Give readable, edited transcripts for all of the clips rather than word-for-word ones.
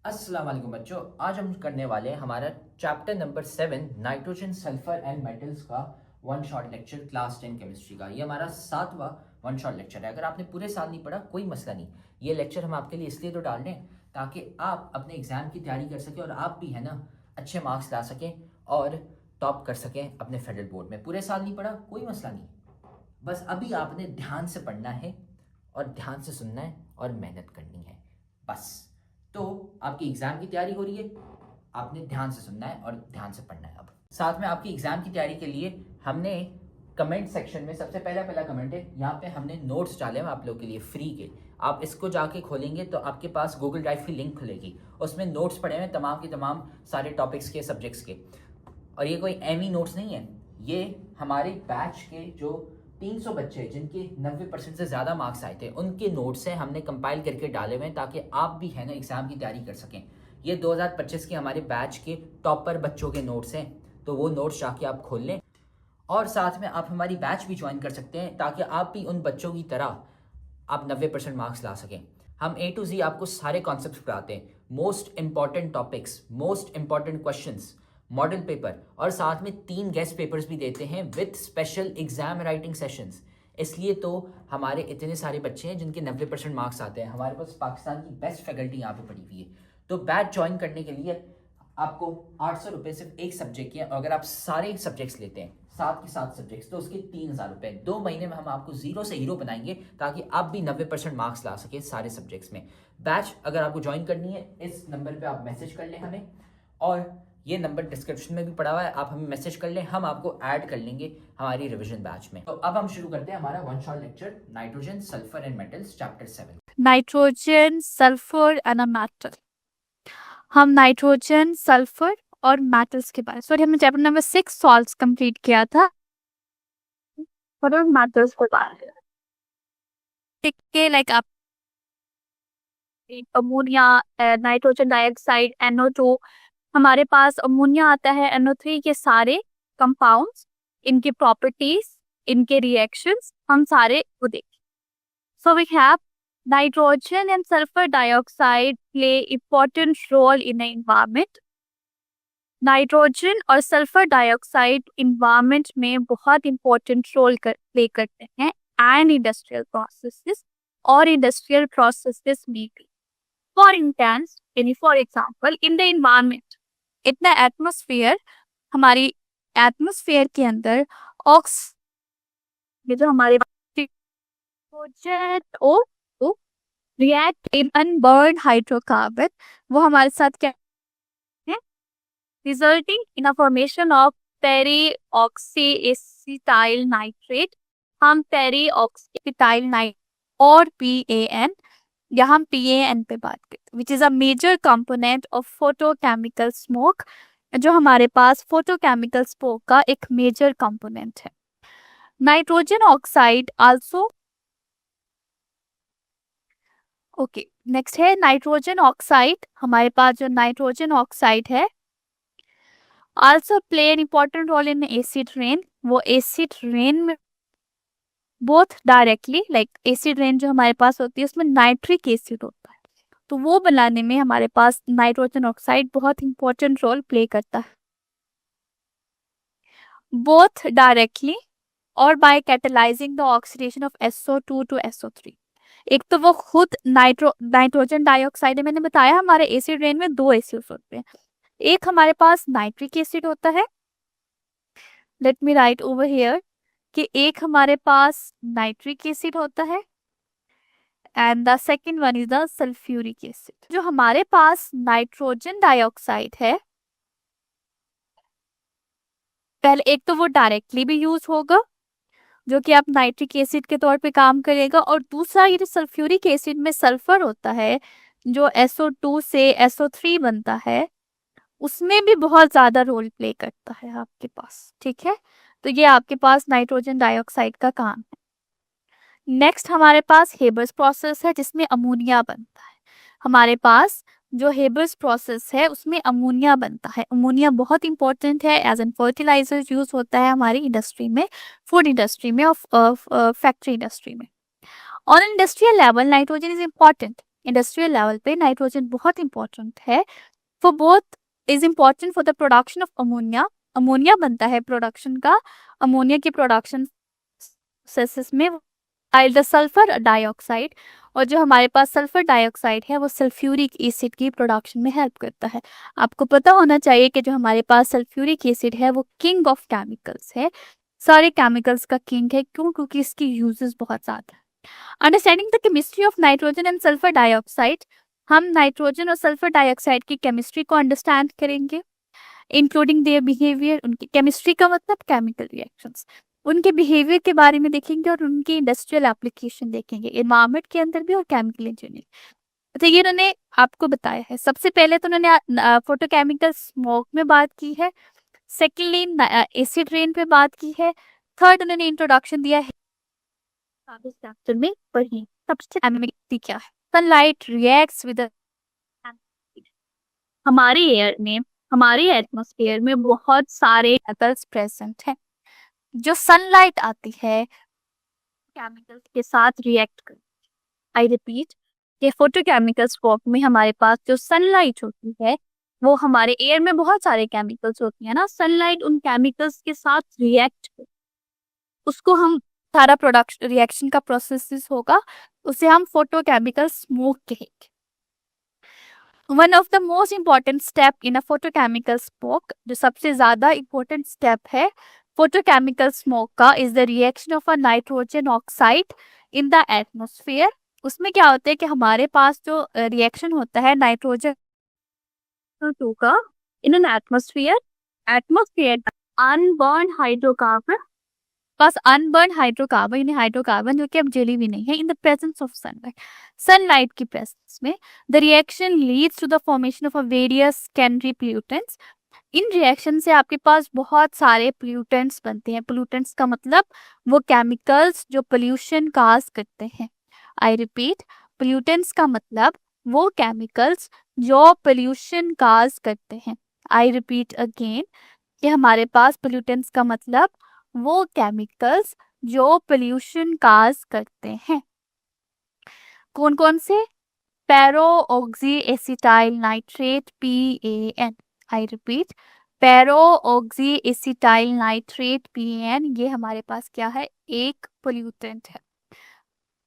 अस्सलाम वालेकुम बच्चों, आज हम करने वाले हैं हमारा chapter number 7 nitrogen sulphur and metals का one shot lecture class 10 chemistry का। ये हमारा 7वां वन शॉट लेक्चर है। अगर आपने पूरे साल नहीं पढ़ा कोई मसला नहीं, ये लेक्चर हम आपके लिए इसलिए तो डाल रहे हैं ताकि आप अपने एग्जाम की तैयारी कर सकें और आप भी है ना अच्छे मार्क्स ला सकें और टॉप कर सकें अपने फेडरल बोर्ड में। पूरे साल नहीं पढ़ा कोई मसला नहीं, बस अभी आपने ध्यान से पढ़ना है और ध्यान से सुनना है और मेहनत करनी है बस। तो आपकी एग्जाम की तैयारी हो रही है, आपने ध्यान से सुनना है और ध्यान से पढ़ना है। अब साथ में आपकी एग्जाम की तैयारी के लिए हमने कमेंट सेक्शन में सबसे पहला कमेंट है, यहाँ पे हमने नोट्स डाले हैं आप लोगों के लिए फ्री के। आप इसको जाके खोलेंगे तो आपके पास गूगल ड्राइव की लिंक खुलेगी, उसमें नोट्स पड़े हुए तमाम के तमाम सारे टॉपिक्स के, सब्जेक्ट्स के। और ये कोई एमी नोट्स नहीं है, ये हमारे बैच के जो 300 बच्चे जिनके 90% से ज़्यादा मार्क्स आए थे उनके नोट्स हैं, हमने कंपाइल करके डाले हुए हैं ताकि आप भी है ना एग्ज़ाम की तैयारी कर सकें। ये 2025 के हमारे बैच के टॉपर बच्चों के नोट्स हैं, तो वो नोट्स जाके आप खोल लें और साथ में आप हमारी बैच भी ज्वाइन कर सकते हैं ताकि आप भी उन बच्चों की तरह आप 90% मार्क्स ला सकें। हम A to Z आपको सारे कॉन्सेप्ट पढ़ाते हैं, most important topics, most important questions, model paper और साथ में 3 गेस्ट पेपर्स भी देते हैं with special exam writing sessions. इसलिए तो हमारे इतने सारे बच्चे हैं जिनके 90% मार्क्स आते हैं। हमारे पास पाकिस्तान की बेस्ट फैकल्टी यहाँ पे पढ़ी हुई है। तो बैच ज्वाइन करने के लिए आपको 800 रुपये सिर्फ एक सब्जेक्ट के, और अगर आप सारे सब्जेक्ट्स लेते हैं 7 के 7 सब्जेक्ट्स तो उसके 3000 रुपये। 2 महीने में हम आपको जीरो से हीरो बनाएंगे ताकि आप भी 90% मार्क्स ला सके सारे सब्जेक्ट्स में। बैच अगर आपको ज्वाइन करनी है इस नंबर पे आप मैसेज कर लें हमें, और ये नंबर डिस्क्रिप्शन में भी पड़ा हुआ है, आप हमें मैसेज कर लें, हम आपको ऐड कर लेंगे हमारी रिवीजन बैच में। तो अब हम शुरू करते हैं हमारा one shot lecture nitrogen sulphur and metals chapter 7। Nitrogen sulphur and a metal. हम नाइट्रोजन सल्फर और मेटल्स के बारे, सॉरी हमने चैप्टर नंबर 6 सॉल्ट्स कंप्लीट किया था और मेटल्स के बारे में लाइक आप अमोनिया, नाइट्रोजन डाइऑक्साइड, NO2। हमारे पास अमोनिया आता है, NO3 के सारे कंपाउंड्स, इनकी प्रॉपर्टीज, इनके रिएक्शंस हम सारे वो देखें। So we have nitrogen and sulfur dioxide play important role in the environment. Nitrogen और सल्फर डाइऑक्साइड इन्वायरमेंट में बहुत इंपॉर्टेंट रोल प्ले करते हैं एंड इंडस्ट्रियल प्रोसेसेस और इंडस्ट्रियल प्रोसेसेस में भी। For example in the environment, इतना एटमॉस्फेयर, हमारी एटमॉस्फेयर के अंदर ऑक्स, ये जो हमारे रिएक्ट इन अनबर्न हाइड्रोकार्बन, वो हमारे साथ क्या है, resulting in a formation of peroxyacetyl nitrate. हम पेरीऑक्सीएसिटाइल नाइट्रेट और PAN, यहाँ हम PAN पे बात करते हैं, which is a major component of photochemical smog, जो हमारे पास फोटोकेमिकल स्मोक का एक मेजर कंपोनेंट है। Nitrogen oxide also, okay next है नाइट्रोजन ऑक्साइड। हमारे पास जो नाइट्रोजन ऑक्साइड है also play an important role in acid rain. वो एसिड रेन में both directly, like acid rain जो हमारे पास होती है उसमें नाइट्रिक एसिड होता है, तो वो बनाने में हमारे पास नाइट्रोजन ऑक्साइड बहुत इंपॉर्टेंट रोल प्ले करता है, बोथ डायरेक्टली और by catalysing the oxidation of SO2 to SO3। एक तो वो खुद नाइट्रोजन डाइऑक्साइड है, मैंने बताया हमारे एसिड रेन में 2 एसिड होते हैं, एक हमारे पास नाइट्रिक एसिड होता है, late me write over here कि एक हमारे पास नाइट्रिक एसिड होता है and the second one is the sulphuric acid. जो हमारे पास नाइट्रोजन डाइऑक्साइड है, पहले एक तो वो डायरेक्टली भी यूज होगा जो कि आप नाइट्रिक एसिड के तौर पे काम करेगा, और दूसरा ये जो सल्फ्यूरिक एसिड में सल्फर होता है जो SO2 से SO3 बनता है, उसमें भी बहुत ज्यादा रोल प्ले करता है आपके पास, ठीक है। तो ये आपके पास नाइट्रोजन डाइऑक्साइड का काम है। नेक्स्ट हमारे पास हेबर्स प्रोसेस है जिसमें अमोनिया बनता है। हमारे पास जो हेबर्स प्रोसेस है उसमें अमोनिया बनता है। अमोनिया बहुत इंपॉर्टेंट है, एज एन फर्टिलाइजर यूज होता है हमारी इंडस्ट्री में, फूड इंडस्ट्री में और फैक्ट्री इंडस्ट्री में। On industrial level nitrogen is important industrial level पे नाइट्रोजन बहुत इंपॉर्टेंट है। For both is important for the production of ammonia. Ammonia बनता है प्रोडक्शन का, अमोनिया की प्रोडक्शन प्रोसेसेस में द सल्फर डाइऑक्साइड, और जो हमारे पास सल्फर डाइऑक्साइड है वो सल्फ्यूरिक एसिड की प्रोडक्शन में हेल्प करता है। आपको पता होना चाहिए कि जो हमारे पास सल्फ्यूरिक एसिड है वो किंग ऑफ केमिकल्स है, सारे केमिकल्स का किंग है। क्यों? क्योंकि इसकी यूजेस बहुत ज्यादा है। Understanding the chemistry of nitrogen and sulphur dioxide, हम नाइट्रोजन और सल्फर डाइऑक्साइड की केमिस्ट्री को अंडरस्टैंड करेंगे, इंक्लूडिंग देयर बिहेवियर। उनकी केमिस्ट्री का मतलब केमिकल रिएक्शंस, उनके बिहेवियर के बारे में देखेंगे और उनकी इंडस्ट्रियल एप्लीकेशन देखेंगे, एनवायरमेंट के अंदर भी और केमिकल इंजीनियरिंग। तो ये उन्होंने आपको बताया है। सबसे पहले तो उन्होंने फोटोकेमिकल स्मोक में बात की है, सेकेंडली एसिड रेन पे बात की है, थर्ड उन्होंने इंट्रोडक्शन दिया है चैप्टर में पढ़ी। सबसे क्या है? सनलाइट रिएक्ट्स विद हमारे एयर में, हमारे एटमॉस्फेयर में बहुत सारे केमिकल्स प्रेजेंट हैं। जो सनलाइट आती है केमिकल्स के साथ रिएक्ट कर, आई रिपीट, ये फोटोकेमिकल स्मोक में हमारे पास जो सनलाइट होती है वो, हमारे एयर में बहुत सारे केमिकल्स होती है ना, सनलाइट उन केमिकल्स के साथ रिएक्ट कर, उसको हम सारा प्रोडक्शन रिएक्शन का प्रोसेस होगा, उसे हम फोटोकेमिकल स्मोक कहेंगे। One of the most important step in a photochemical smog, जो सबसे ज्यादा इंपॉर्टेंट स्टेप है फोटोकेमिकल स्मोक का, is the reaction of a nitrogen oxide in the atmosphere. उसमें क्या होता है कि हमारे पास जो रिएक्शन होता है नाइट्रोजन टू का in an atmosphere, atmosphere unburnt hydrocarbon, बस अनबर्न हाइड्रोकार्बन, यानी हाइड्रोकार्बन जो कि अब जली भी नहीं है, in the presence of sunlight, sunlight की प्रेजेंस में, the reaction leads to the formation of a various secondary pollutants. इन रिएक्शन से आपके पास बहुत सारे पोल्यूटेंट्स बनते हैं। पोल्यूटेंट्स का मतलब वो केमिकल्स जो पोल्यूशन काज करते हैं। आई रिपीट, पोल्यूटेंट्स का मतलब वो केमिकल्स जो पोल्यूशन काज करते हैं। आई रिपीट अगेन कि हमारे पास पोल्यूटेंट्स का मतलब वो केमिकल्स जो पोल्यूशन काज करते हैं। कौन कौन से? पैरो oxy acetyl nitrate, PAN। I repeat, पैरो ऑक्सी एसिटाइल नाइट्रेट, PAN, ये हमारे पास क्या है? एक पोल्यूटेंट है।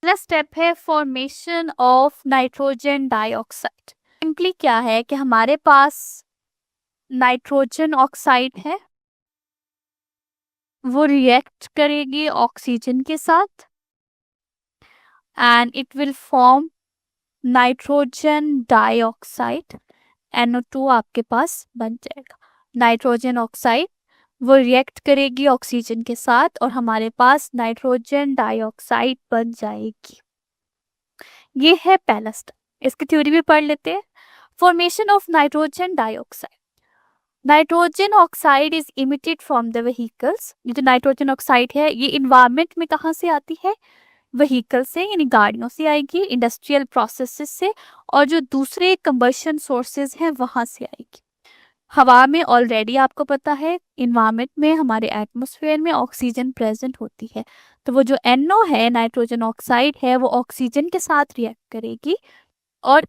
पहला स्टेप है formation of nitrogen dioxide. Simply क्या है कि हमारे पास नाइट्रोजन ऑक्साइड है, वो रिएक्ट करेगी ऑक्सीजन के साथ and it will form nitrogen dioxide, NO2 आपके पास बन जाएगा। नाइट्रोजन ऑक्साइड वो रिएक्ट करेगी ऑक्सीजन के साथ और हमारे पास नाइट्रोजन डाइऑक्साइड बन जाएगी। ये है पहला स्टेप। इसकी थ्योरी भी पढ़ लेते हैं। Formation of nitrogen dioxide, nitrogen oxide is emitted from the vehicles. ये जो नाइट्रोजन ऑक्साइड है ये इन्वायरमेंट में कहाँ से आती है? व्हीकल से, यानी गाड़ियों से आएगी, इंडस्ट्रियल प्रोसेसेस से, और जो दूसरे कंबशन सोर्सेज हैं वहां से आएगी। हवा में ऑलरेडी आपको पता है इन्वायरमेंट में, हमारे एटमॉस्फेयर में ऑक्सीजन प्रेजेंट होती है, तो वो जो NO है, नाइट्रोजन ऑक्साइड है, वो ऑक्सीजन के साथ रिएक्ट करेगी। और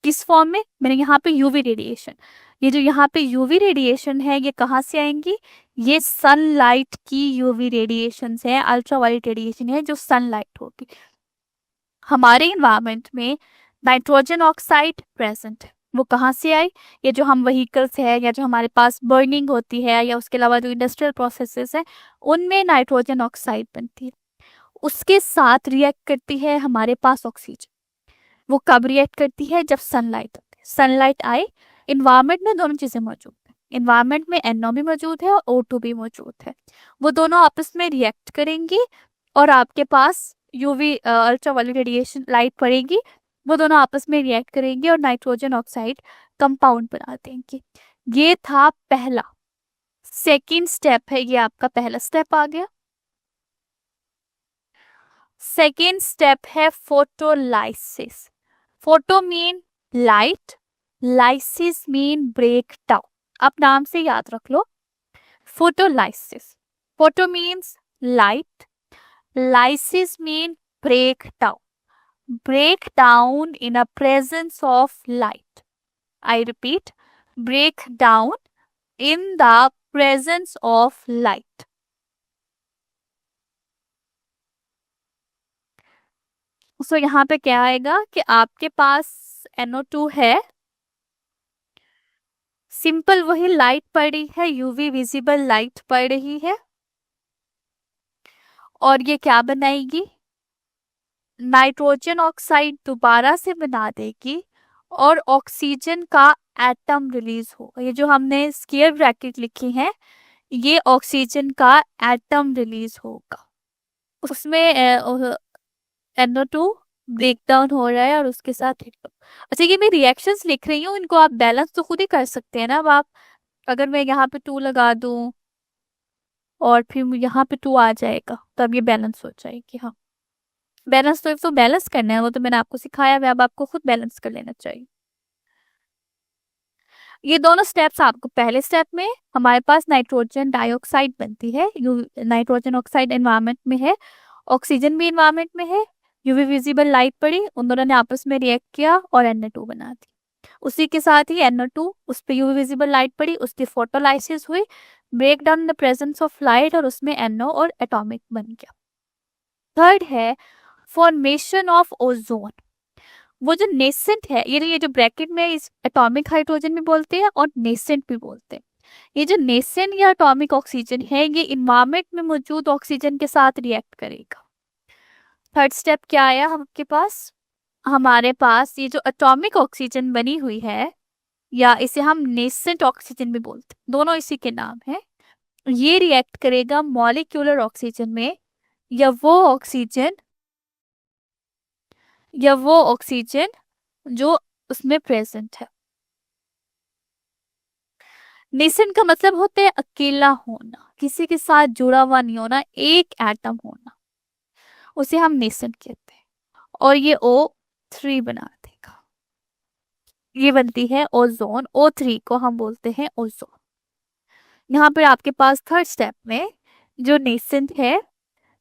किस फॉर्म में? मैंने यहाँ पे यूवी रेडिएशन, ये जो यहाँ पे यूवी रेडिएशन है ये कहाँ से आएंगी? ये सनलाइट की यूवी रेडिएशन है, अल्ट्रावायलेट रेडिएशन है जो सनलाइट होगी। हमारे इन्वायरमेंट में नाइट्रोजन ऑक्साइड प्रेजेंट है, वो कहाँ से आई? ये जो हम व्हीकल्स है या जो हमारे पास बर्निंग होती है या उसके अलावा जो इंडस्ट्रियल प्रोसेसेस है उनमें नाइट्रोजन ऑक्साइड बनती है, उसके साथ रिएक्ट करती है हमारे पास ऑक्सीजन। वो कब रिएक्ट करती है? जब सनलाइट आती है। सनलाइट आए, इन्वायरमेंट में दोनों चीजें मौजूद है, इन्वायरमेंट में NO भी मौजूद है और O2 भी मौजूद है, वो दोनों आपस में रिएक्ट करेंगी और आपके पास यूवी अल्ट्रावायलेट रेडिएशन लाइट पड़ेगी, वो दोनों आपस में रिएक्ट करेंगे और नाइट्रोजन ऑक्साइड कंपाउंड बना देंगे। ये था पहला। सेकेंड स्टेप है, ये आपका पहला स्टेप आ गया। सेकेंड स्टेप है photolysis. Photo mean light, lysis mean break down. आप नाम से याद रख लो, photolysis. Photo means light, lysis mean break down. break down in a presence of light. I repeat, break down in the presence of light. सो यहाँ पे क्या आएगा कि आपके पास NO2 है, सिंपल वही लाइट पड़ी है, यूवी विजिबल लाइट पड़ रही है, और ये क्या बनाएगी, नाइट्रोजन ऑक्साइड दोबारा से बना देगी और ऑक्सीजन का एटम रिलीज होगा। ये जो हमने स्क्वायर ब्रैकेट लिखी है, ये ऑक्सीजन का एटम रिलीज होगा। उसमें NO2 ब्रेक डाउन हो रहा है और उसके साथ अच्छा, ये मैं रिएक्शंस लिख रही हूँ, इनको आप बैलेंस तो खुद ही कर सकते हैं ना। अब आप अगर मैं यहाँ पे 2 लगा दूं और फिर यहाँ पे 2 आ जाएगा, तो अब ये बैलेंस हो जाएगी। हाँ, बैलेंस तो बैलेंस करना है, वो तो मैंने आपको सिखाया है, अब आपको खुद बैलेंस कर लेना चाहिए। ये दोनों स्टेप्स आपको, पहले स्टेप में हमारे पास नाइट्रोजन डाइऑक्साइड बनती है, नाइट्रोजन ऑक्साइड एनवायरनमेंट में है, ऑक्सीजन भी एनवायरनमेंट में है, यूवी विजिबल लाइट पड़ी, उन दोनों ने आपस में रिएक्ट किया और NO2 बना दी। उसी के साथ ही NO2, उस पर यूवी विजिबल लाइट पड़ी, उसकी फोटोलाइसिस हुई, break down in the presence of light, और उसमें NO और एटॉमिक बन गया। थर्ड है फॉर्मेशन ऑफ ओजोन। वो जो नेसेंट है, ये जो ब्रैकेट में इस एटॉमिक हाइड्रोजन भी बोलते हैं और नेसेंट भी बोलते हैं। ये जो नेसेंट या एटॉमिक ऑक्सीजन है, ये इन्वायरमेंट में मौजूद ऑक्सीजन के साथ रिएक्ट करेगा। थर्ड स्टेप क्या आया आपके पास, हमारे पास ये जो एटॉमिक ऑक्सीजन बनी हुई है, या इसे हम नेसेंट ऑक्सीजन भी बोलते हैं, दोनों इसी के नाम है, ये रिएक्ट करेगा मॉलिक्यूलर ऑक्सीजन में, या वो ऑक्सीजन जो उसमें प्रेजेंट है। नेसेंट का मतलब होता है अकेला होना, किसी के साथ जुड़ा हुआ नहीं होना, एक एटम होना, उसे हम नेसेंट कहते हैं। और ये O3 बना देगा, ये बनती है ओजोन, O3 को हम बोलते हैं ओजोन। यहाँ पर आपके पास थर्ड स्टेप में जो नेसेंट है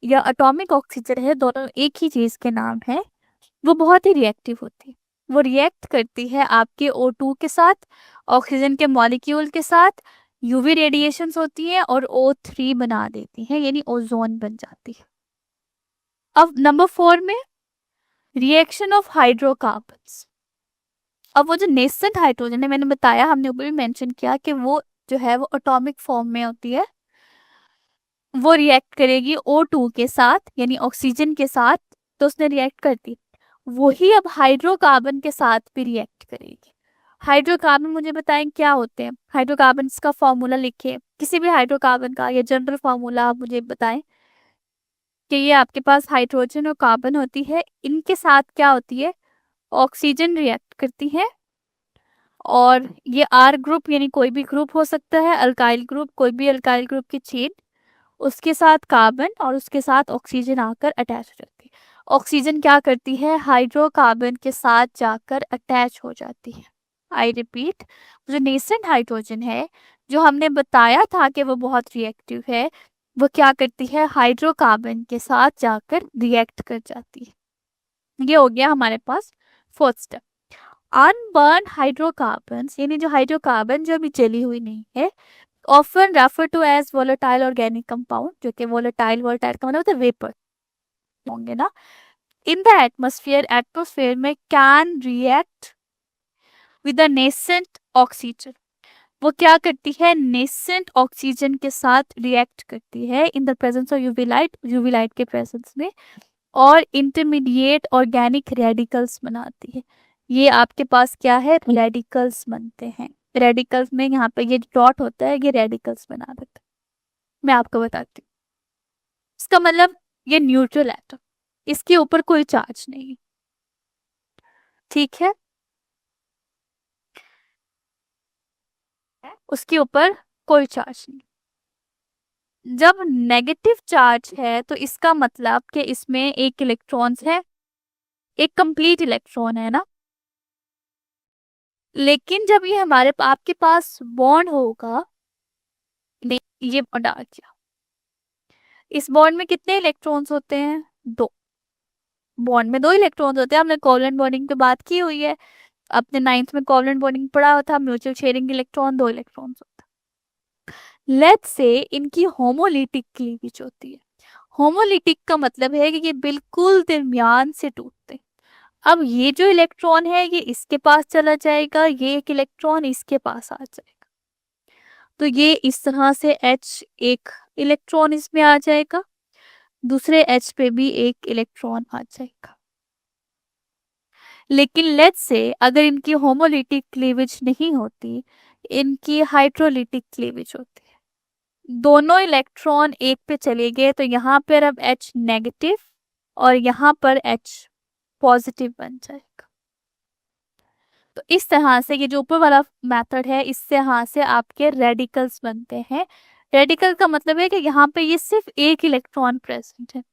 या एटॉमिक ऑक्सीजन है, दोनों एक ही चीज के नाम है, वो बहुत ही रिएक्टिव होती है। वो रिएक्ट करती है आपके O2 के साथ, ऑक्सीजन के मॉलिक्यूल के साथ, यूवी रेडिएशंस होती है और O3 बना देती है, यानी ओजोन बन जाती है। अब नंबर 4 में रिएक्शन ऑफ हाइड्रोकार्बन्स। अब वो जो नेसेंट हाइड्रोजन है, मैंने बताया, हमने ऊपर भी मेंशन किया कि वो जो है वो एटॉमिक फॉर्म में होती है, वो रिएक्ट करेगी O2 के साथ, यानी ऑक्सीजन के साथ, तो उसने रिएक्ट करती, वही अब हाइड्रोकार्बन के साथ भी रिएक्ट करेगी। हाइड्रोकार्बन मुझे बताएं क्या होते हैं, हाइड्रोकार्बन का फॉर्मूला लिखिए, किसी भी हाइड्रोकार्बन का या जनरल फॉर्मूला आप मुझे बताएं कि ये आपके पास हाइड्रोजन और कार्बन होती है, इनके साथ क्या होती है, ऑक्सीजन रिएक्ट करती है, और ये R ग्रुप यानी कोई भी ग्रुप हो सकता है, अल्काइल ग्रुप, कोई भी अल्काइल ग्रुप की चेन, उसके साथ कार्बन और उसके साथ ऑक्सीजन आकर अटैच हो जाती है। ऑक्सीजन क्या करती है, हाइड्रोकार्बन के साथ जाकर अटैच हो जाती है। आई रिपीट, जो नेसेंट हाइड्रोजन है, जो हमने बताया था कि वो बहुत रिएक्टिव है, वो क्या करती है, हाइड्रोकार्बन के साथ जाकर रिएक्ट कर जाती है। ये हो गया हमारे पास फोर्थ स्टेप। अनबर्न हाइड्रोकार्बन्स, यानी जो हाइड्रोकार्बन जो अभी जली हुई नहीं है, often refer to as volatile organic compound, जो कि वोलेटाइल का मतलब होता है वेपर होंगे ना, इन द एटमोस्फेयर में can react with the nascent oxygen. वो क्या करती है, नेसेंट ऑक्सीजन के साथ रिएक्ट करती है in the presence of UV light के प्रेजेंस में, और इंटरमीडिएट ऑर्गेनिक रेडिकल्स बनाती है। ये आपके पास क्या है, रेडिकल्स बनते हैं। रेडिकल्स में यहाँ पे ये डॉट होता है, ये रेडिकल्स बना देता है। मैं आपको बताती हूँ, इसका मतलब ये न्यूट्रल एटम, इसके ऊपर कोई चार्ज नहीं, ठीक है, उसके ऊपर कोई चार्ज नहीं। जब नेगेटिव चार्ज है तो इसका मतलब कि इसमें एक इलेक्ट्रॉन्स है, एक कंप्लीट इलेक्ट्रॉन है ना, लेकिन जब ये हमारे आपके पास बॉन्ड होगा, ये डाल किया, इस बॉन्ड में कितने इलेक्ट्रॉन्स होते हैं, 2। बॉन्ड में 2 इलेक्ट्रॉन्स होते हैं, हमने कोवलेंट बॉन्डिंग पे बात की हुई है, अपने 9th में कोवलेंट बॉन्डिंग पढ़ा था, म्यूचुअल शेयरिंग इलेक्ट्रॉन 2 इलेक्ट्रॉन्स होते हैं। लेट्स से इनकी होमोलिटिक क्लीवेज होती है। होमोलिटिक का मतलब है कि ये बिल्कुल दरमियान से टूटते हैं। अब ये जो इलेक्ट्रॉन है ये इसके पास चला जाएगा, ये एक इलेक्ट्रॉन इसके पास आ जाएगा, तो ये इस तरह से H एक इलेक्ट्रॉन इसमें आ जाएगा, दूसरे H पे भी एक इलेक्ट्रॉन आ जाएगा। लेकिन लेट्स से अगर इनकी होमोलिटिक क्लीवेज नहीं होती, इनकी हाइड्रोलिटिक क्लीवेज होती है, दोनों इलेक्ट्रॉन एक पे चले गए, तो यहाँ पर अब H नेगेटिव और यहाँ पर H पॉजिटिव बन जाएगा। तो इस तरह से ये जो ऊपर वाला मेथड है, इससे यहाँ से आपके रेडिकल्स बनते हैं। रेडिकल का मतलब है कि यहाँ पे ये सिर्फ एक इलेक्ट्रॉन प्रेजेंट है,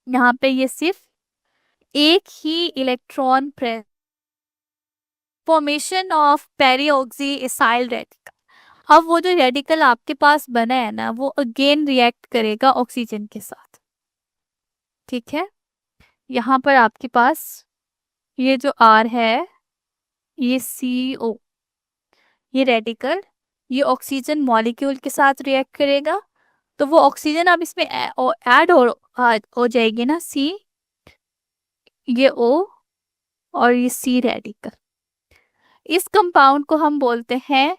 यहाँ पे ये सिर्फ एक ही electron present. Formation of peroxy acyl radical. अब वो जो रेडिकल आपके पास बना है ना, वो अगेन रिएक्ट करेगा ऑक्सीजन के साथ, ठीक है। यहाँ पर आपके पास ये जो R है, ये CO, ये रेडिकल, ये ऑक्सीजन मॉलिक्यूल के साथ रिएक्ट करेगा, तो वो ऑक्सीजन अब इसमें ऐड हो जाएगी ना, C, ये O और ये C रेडिकल। इस कंपाउंड को हम बोलते हैं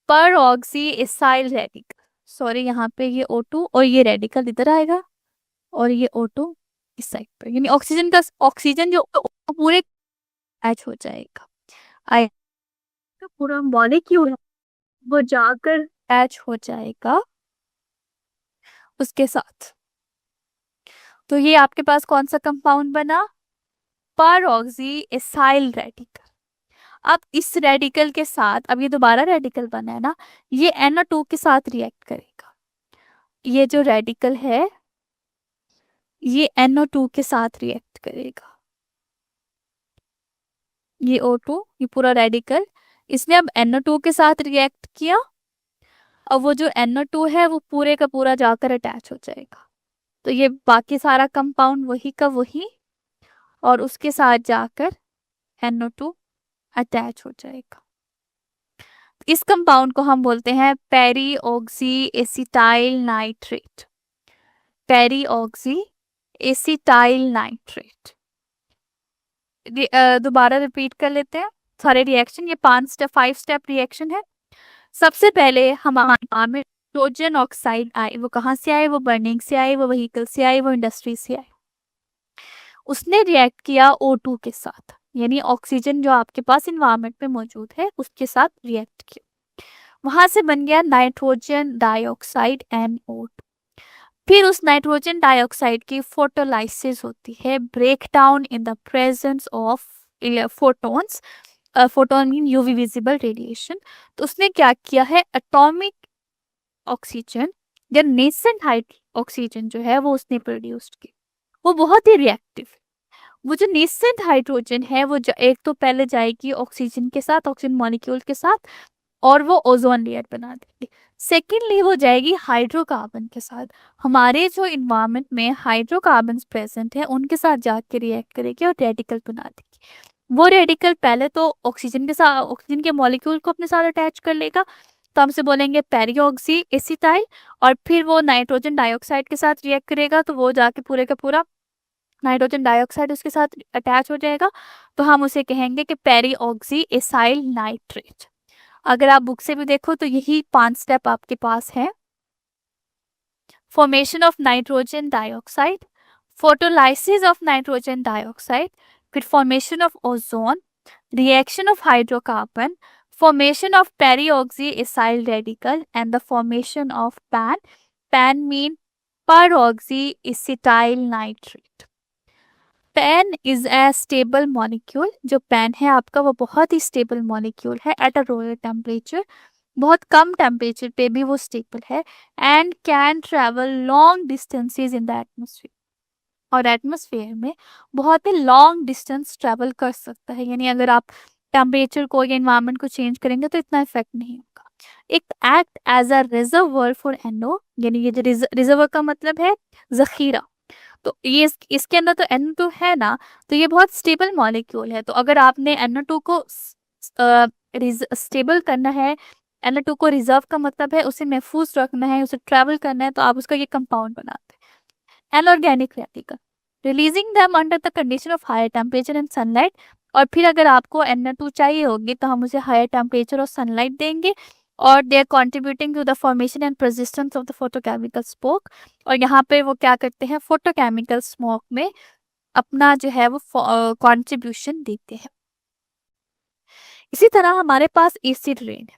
पर ऑक्सी एसाइल रेडिकल। सॉरी, यहाँ पे ये O2 और ये रेडिकल इधर आएगा और ये O2 इस साइड पर, यानी ऑक्सीजन जो पूरे ऐड हो जाएगा, आए तो पूरा मॉलिक्यूल वो जाकर अटैच हो जाएगा उसके साथ। तो ये आपके पास कौन सा कंपाउंड बना, परऑक्सी एसाइल रेडिकल। अब इस रेडिकल के साथ, अब ये दोबारा रेडिकल बना है ना, ये NO2 के साथ रिएक्ट करेगा। ये जो रेडिकल है ये NO2 के साथ रिएक्ट करेगा, ये O2, ये पूरा रेडिकल, इसने अब NO2 के साथ रिएक्ट किया। अब वो जो NO2 है वो पूरे का पूरा जाकर अटैच हो जाएगा, तो ये बाकी सारा कंपाउंड वही का वही, और उसके साथ जाकर NO2 अटैच हो जाएगा। इस कंपाउंड को हम बोलते हैं peroxy acetyl nitrate. Peroxy acetyl nitrate. दोबारा रिपीट कर लेते हैं सारे रिएक्शन, ये 5 स्टेप रिएक्शन है। सबसे पहले हमारे में नाइट्रोजन ऑक्साइड आए, वो कहाँ से आए, वो बर्निंग से आए, वो व्हीकल से आए, वो इंडस्ट्री से आए। उसने रिएक्ट किया O2 के साथ, यानी ऑक्सीजन जो आपके पास इन्वायरमेंट में मौजूद है उसके साथ रिएक्ट किया, वहां से बन गया नाइट्रोजन डाइऑक्साइड NO2। फिर उस नाइट्रोजन डाइऑक्साइड की फोटोलाइसिस होती है, break down in the presence of photons. Photon mean UV visible radiation. तो उसने क्या किया है, एटॉमिक ऑक्सीजन या नेसेंट हाइट ऑक्सीजन जो है वो उसने प्रोड्यूस्ड की, वो बहुत ही रिएक्टिव। वो जो नेसेंट हाइड्रोजन है वो एक तो पहले जाएगी ऑक्सीजन के साथ, ऑक्सीजन मॉलिक्यूल के साथ, और वो ओजोन लेयर बना देगी। सेकेंडली वो जाएगी हाइड्रोकार्बन के साथ, हमारे जो इन्वायरमेंट में हाइड्रोकार्बन प्रेजेंट है उनके साथ जाके रिएक्ट करेगी और रेडिकल बना देगी। वो रेडिकल पहले तो ऑक्सीजन के साथ, ऑक्सीजन के मॉलिक्यूल को अपने साथ अटैच कर लेगा, तो हमसे बोलेंगे पेरीऑक्सी एसिटाइल, और फिर वो नाइट्रोजन डाइऑक्साइड के साथ रिएक्ट करेगा, तो वो जाके पूरे का पूरा नाइट्रोजन डाइऑक्साइड उसके साथ अटैच हो जाएगा, तो हम उसे कहेंगे कि पेरीऑक्सी एसाइल नाइट्रेट। अगर आप बुक से भी देखो तो यही 5 स्टेप आपके पास है। Formation of nitrogen dioxide, photolysis of nitrogen dioxide, फिर formation of ozone, reaction of hydrocarbon, formation of peroxy acyl radical, and the formation of PAN. PAN mean peroxy acetyl nitrate. PAN is a stable molecule. जो PAN है आपका वो बहुत ही stable molecule है at a lower temperature. बहुत कम temperature पे भी वो स्टेबल है, and can travel long distances in the atmosphere. और एटमॉस्फेयर में बहुत ही लॉन्ग डिस्टेंस ट्रेवल कर सकता है, यानी अगर आप टेम्परेचर को या इन्वायरमेंट को चेंज करेंगे तो इतना इफेक्ट नहीं होगा। एक act as a reservoir for NO, यानी ये जो रिजर्वर का मतलब है जखीरा, तो ये इसके अंदर तो NO2 है ना, तो ये बहुत स्टेबल मॉलिक्यूल है। तो अगर आपने NO2 को स्टेबल करना है, NO2 को रिजर्व का मतलब है उसे महफूज रखना है, उसे ट्रेवल करना है, तो आप उसका ये कंपाउंड बनाते हैं। Inorganic radical releasing them under the condition of higher temperature and sunlight. और फिर अगर आपको NO2 चाहिए होगी तो हम उसे हायर टेम्परेचर और सनलाइट देंगे, और they are contributing to the formation and persistence of the photochemical smog. और यहाँ पे वो क्या करते हैं, फोटोकेमिकल स्मोक में अपना जो है वो कॉन्ट्रीब्यूशन देते हैं। इसी तरह हमारे पास एसिड रेन है।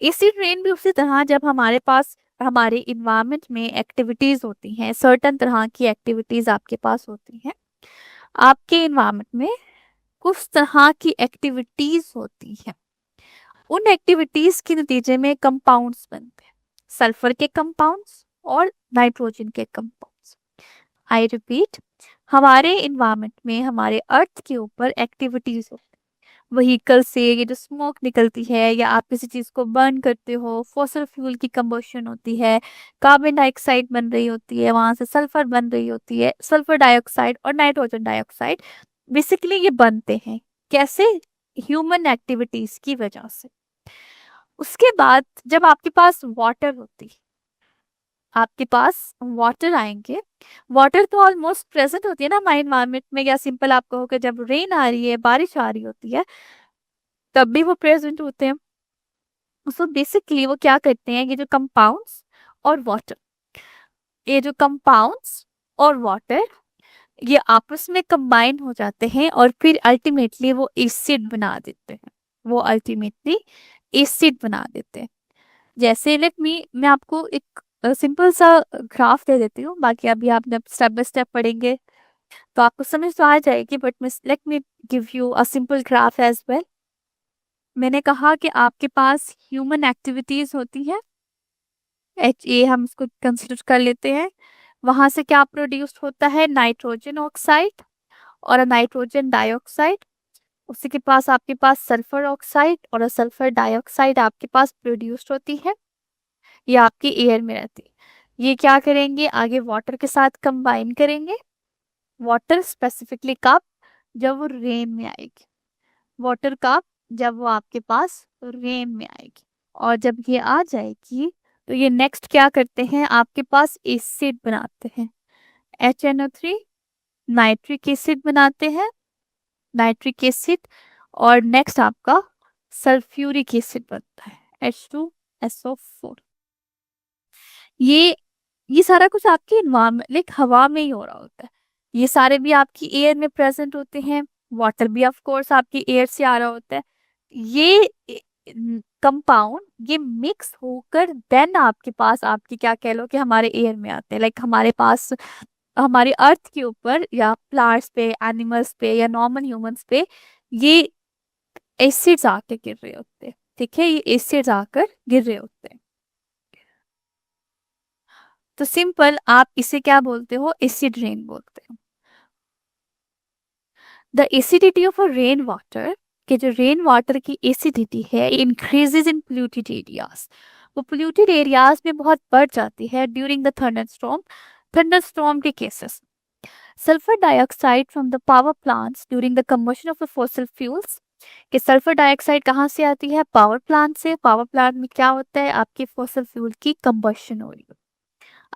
एसिड रेन भी उसी तरह, जब हमारे पास हमारे इन्वायरमेंट में एक्टिविटीज होती हैं, सर्टन तरह की एक्टिविटीज आपके पास होती हैं, आपके इन्वायरमेंट में कुछ तरह की एक्टिविटीज होती हैं, उन एक्टिविटीज के नतीजे में कंपाउंड्स बनते हैं, सल्फर के कंपाउंड्स और नाइट्रोजन के कंपाउंड्स। आई रिपीट, हमारे इन्वायरमेंट में, हमारे अर्थ के ऊपर एक्टिविटीज होती है, व्हीकल से ये जो स्मोक निकलती है, या आप किसी चीज को बर्न करते हो, फॉसल फ्यूल की कंबशन होती है, कार्बन डाइऑक्साइड बन रही होती है, वहां से सल्फर बन रही होती है, सल्फर डाइऑक्साइड और नाइट्रोजन डाइऑक्साइड बेसिकली ये बनते हैं कैसे, ह्यूमन एक्टिविटीज की वजह से। उसके बाद जब आपके पास वाटर होती है, आपके पास वाटर आएंगे, वाटर तो ऑलमोस्ट प्रेजेंट होती है ना हमारे इन्वायरमेंट में, या सिंपल आप कहोगे जब रेन आ रही है, बारिश आ रही होती है, तब भी वो प्रेजेंट होते हैं। सो बेसिकली वो क्या करते हैं, ये जो कंपाउंड्स और वाटर, ये जो कंपाउंड्स और वाटर ये आपस में कंबाइन हो जाते हैं और फिर अल्टीमेटली वो एसिड बना देते हैं, वो अल्टीमेटली एसिड बना देते हैं। जैसे लेट मी, मैं आपको एक सिंपल सा ग्राफ दे देती हूँ, बाकी अभी आप जब स्टेप बाय स्टेप पढ़ेंगे तो आपको समझ तो आ जाएगी, but let me give you a simple graph as well. मैंने कहा कि आपके पास ह्यूमन एक्टिविटीज होती है, HA हम इसको कंसिडर कर लेते हैं, वहां से क्या प्रोड्यूस होता है, नाइट्रोजन ऑक्साइड और नाइट्रोजन डाइऑक्साइड। उसी के पास आपके पास सल्फर ऑक्साइड और सल्फर डाइऑक्साइड आपके पास प्रोड्यूस होती है, ये आपकी एयर में रहती है। ये क्या करेंगे, आगे वाटर के साथ कंबाइन करेंगे, वाटर स्पेसिफिकली कब, जब वो रेन में आएगी, वाटर कप जब वो आपके पास रेन में आएगी। और जब ये आ जाएगी तो ये नेक्स्ट क्या करते हैं, आपके पास एसिड बनाते हैं, HNO3 नाइट्रिक एसिड बनाते हैं, नाइट्रिक एसिड, और नेक्स्ट आपका सल्फ्यूरिक एसिड बनता है, H2SO4। ये सारा कुछ आपकी इन्वायरमेंट लाइक हवा में ही हो रहा होता है, ये सारे भी आपकी एयर में प्रेजेंट होते हैं, वाटर भी ऑफ कोर्स आपकी एयर से आ रहा होता है। ये कंपाउंड ये मिक्स होकर देन आपके पास, आपकी क्या कह लो कि हमारे एयर में आते हैं, लाइक हमारे पास हमारे अर्थ के ऊपर या प्लांट्स पे, एनिमल्स पे या नॉर्मल ह्यूमंस पे ये एसिड्स आके गिर रहे होते हैं, ठीक है, ये एसिड्स आकर गिर रहे होते हैं। तो सिंपल आप इसे क्या बोलते हो, एसिड रेन बोलते हो। The acidity of a rain water, कि जो रेन वाटर की एसिडिटी है इंक्रीजेज इन पोल्यूटेड एरियाज, वो पोल्यूटेड एरियाज में बहुत बढ़ जाती है ड्यूरिंग द थंडरस्टॉर्म, थंडरस्टॉर्म के cases. Sulphur dioxide from the power plants during the combustion of the fossil fuels, कि सल्फर डाइऑक्साइड कहाँ से आती है, पावर प्लांट से। पावर प्लांट में क्या होता है, आपके फॉसिल फ्यूल की कंबशन हो रही है।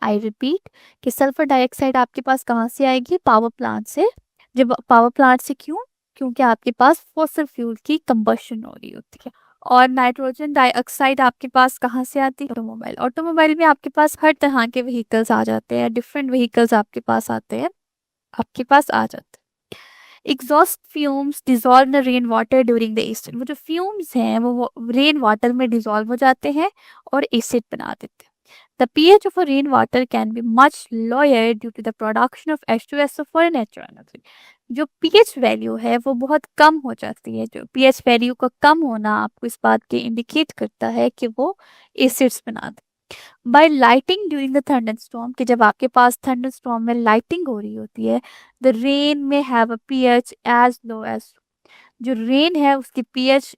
आई रिपीट कि सल्फर डाइऑक्साइड आपके पास कहाँ से आएगी, पावर प्लांट से। जब पावर प्लांट से, क्यों, क्योंकि आपके पास फॉसिल फ्यूल की कंबशन हो रही होती है। और नाइट्रोजन डाइऑक्साइड आपके पास कहाँ से आती है, ऑटोमोबाइल, ऑटोमोबाइल में आपके पास हर तरह के व्हीकल्स आ जाते हैं, डिफरेंट व्हीकल्स आपके पास आते हैं, आपके पास आ जाते हैं। Exhaust fumes dissolve the rain water during the acid, वो जो फ्यूम्स हैं वो रेन वाटर में डिजॉल्व हो जाते हैं और एसिड बना देते हैं। The pH of a rainwater can be much lower due to the production of H2SO4 and HNO3। जो pH वैल्यू है वो बहुत कम हो जाती है, जो pH वैल्यू का कम होना आपको इस बात के इंडिकेट करता है कि वो एसिड्स बना दे। By lighting during the thunderstorm, कि जब आपके पास थंडरस्टॉर्म में लाइटिंग हो रही होती है, the rain may have a pH as low as, जो रेन है उसकी pH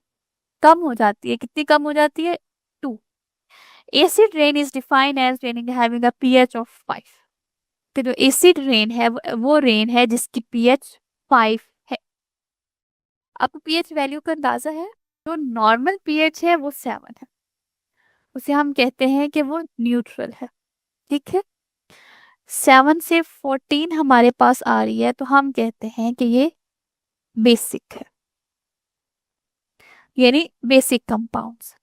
कम हो जाती है, कितनी कम हो जाती है, 2। Acid rain is defined as raining having a pH of 5। तो जो एसिड रेन है वो रेन है जिसकी पीएच 5 है। आपको पीएच वैल्यू का अंदाजा है? जो नॉर्मल पीएच है वो 7 है, उसे हम कहते हैं कि वो न्यूट्रल है। ठीक है, 7 से 14 हमारे पास आ रही है तो हम कहते हैं कि ये बेसिक है, यानी बेसिक कंपाउंड्स।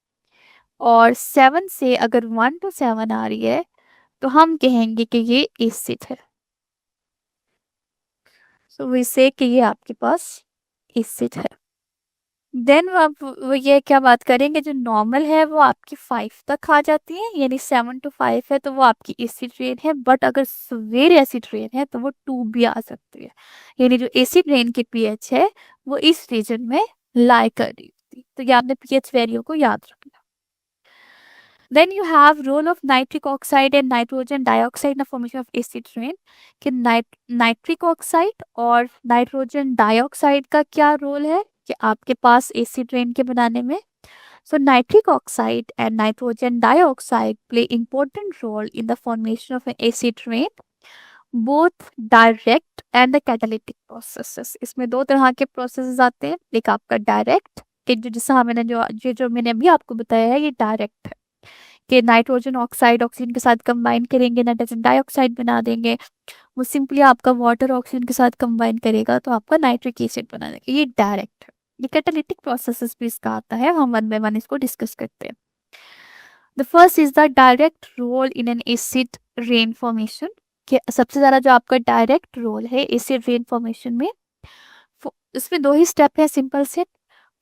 और 7 से अगर 1 to 7 आ रही है तो हम कहेंगे कि ये एसिड है। सो वी से कि ये आपके पास एसिड है। देन अब वो ये क्या बात करेंगे, जो नॉर्मल है वो आपकी 5 तक आ जाती है, यानी 7 to 5 है तो वो आपकी एसिड रेन है। बट अगर सीवियर एसिड रेन है तो वो 2 भी आ सकती है, यानी जो एसिड रेन की पीएच है वो इस रीजन में लाई कर रही होती है। तो ये आपने पीएच वैल्यू को याद रखना। Then you have role of nitric oxide and nitrogen dioxide in the formation of acid rain। कि नाइट्रिक ऑक्साइड और नाइट्रोजन डाइऑक्साइड का क्या रोल है कि आपके पास एसिड रेन के बनाने में? So nitric oxide and nitrogen dioxide play important role in the formation of an acid rain, both direct and the catalytic processes। इसमें दो तरह के प्रोसेसेस आते हैं, एक आपका डायरेक्ट कि जैसा मैंने जो मैंने अभी आपको बताया है ये डायरेक्ट है कि नाइट्रोजन ऑक्साइड ऑक्सीजन के साथ कंबाइन करेंगे, नाइट्रोजन डाइऑक्साइड बना देंगे। वो सिंपली आपका वाटर ऑक्सीजन के साथ कंबाइन करेगा तो आपका नाइट्रिक एसिड बना देगा, ये डायरेक्ट है। ये कैटालिटिक प्रोसेसेस भी इसका आता है, हम वन बाय वन इसको डिस्कस करते हैं। The first is the direct role in an acid rain formation. कि सबसे ज्यादा जो आपका डायरेक्ट रोल है एसिड रेन फॉर्मेशन में, इसमें दो ही स्टेप है सिंपल से।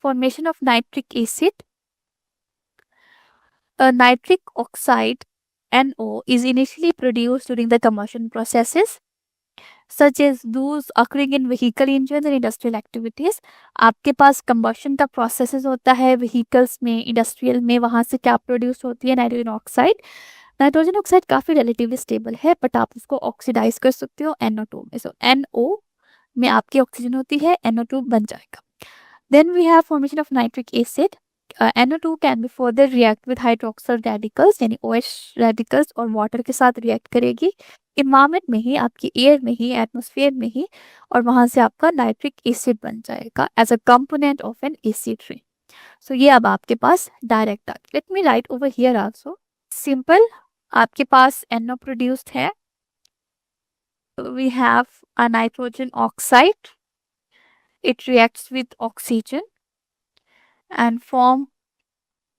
Formation of nitric acid, nitric oxide NO is initially produced during the combustion processes such as those occurring in vehicle engines and industrial activities। आपके पास combustion का processes होता है vehicles में, industrial में, वहां से क्या प्रोड्यूस होती है? Nitrogen oxide. नाइट्रोजन ऑक्साइड काफी रिलेटिवली स्टेबल है बट आप उसको ऑक्सीडाइज कर सकते हो NO2 में। सो NO में आपकी ऑक्सीजन होती है, NO2 बन जाएगा। Then we have formation of nitric acid. NO2 can be further react with hydroxyl radicals, यानी OH रेडिकल्स, और वाटर के साथ रिएक्ट करेगी इन्वायरमेंट में ही, आपकी एयर में ही, एटमोसफेयर में ही, और वहां से आपका नाइट्रिक एसिड बन जाएगा as a component of an acid rain. So ये अब आपके पास डायरेक्ट आ गया। Let me write over here also. Simple, आपके पास NO प्रोड्यूस्ड है, we have a nitrogen oxide, it reacts with oxygen and form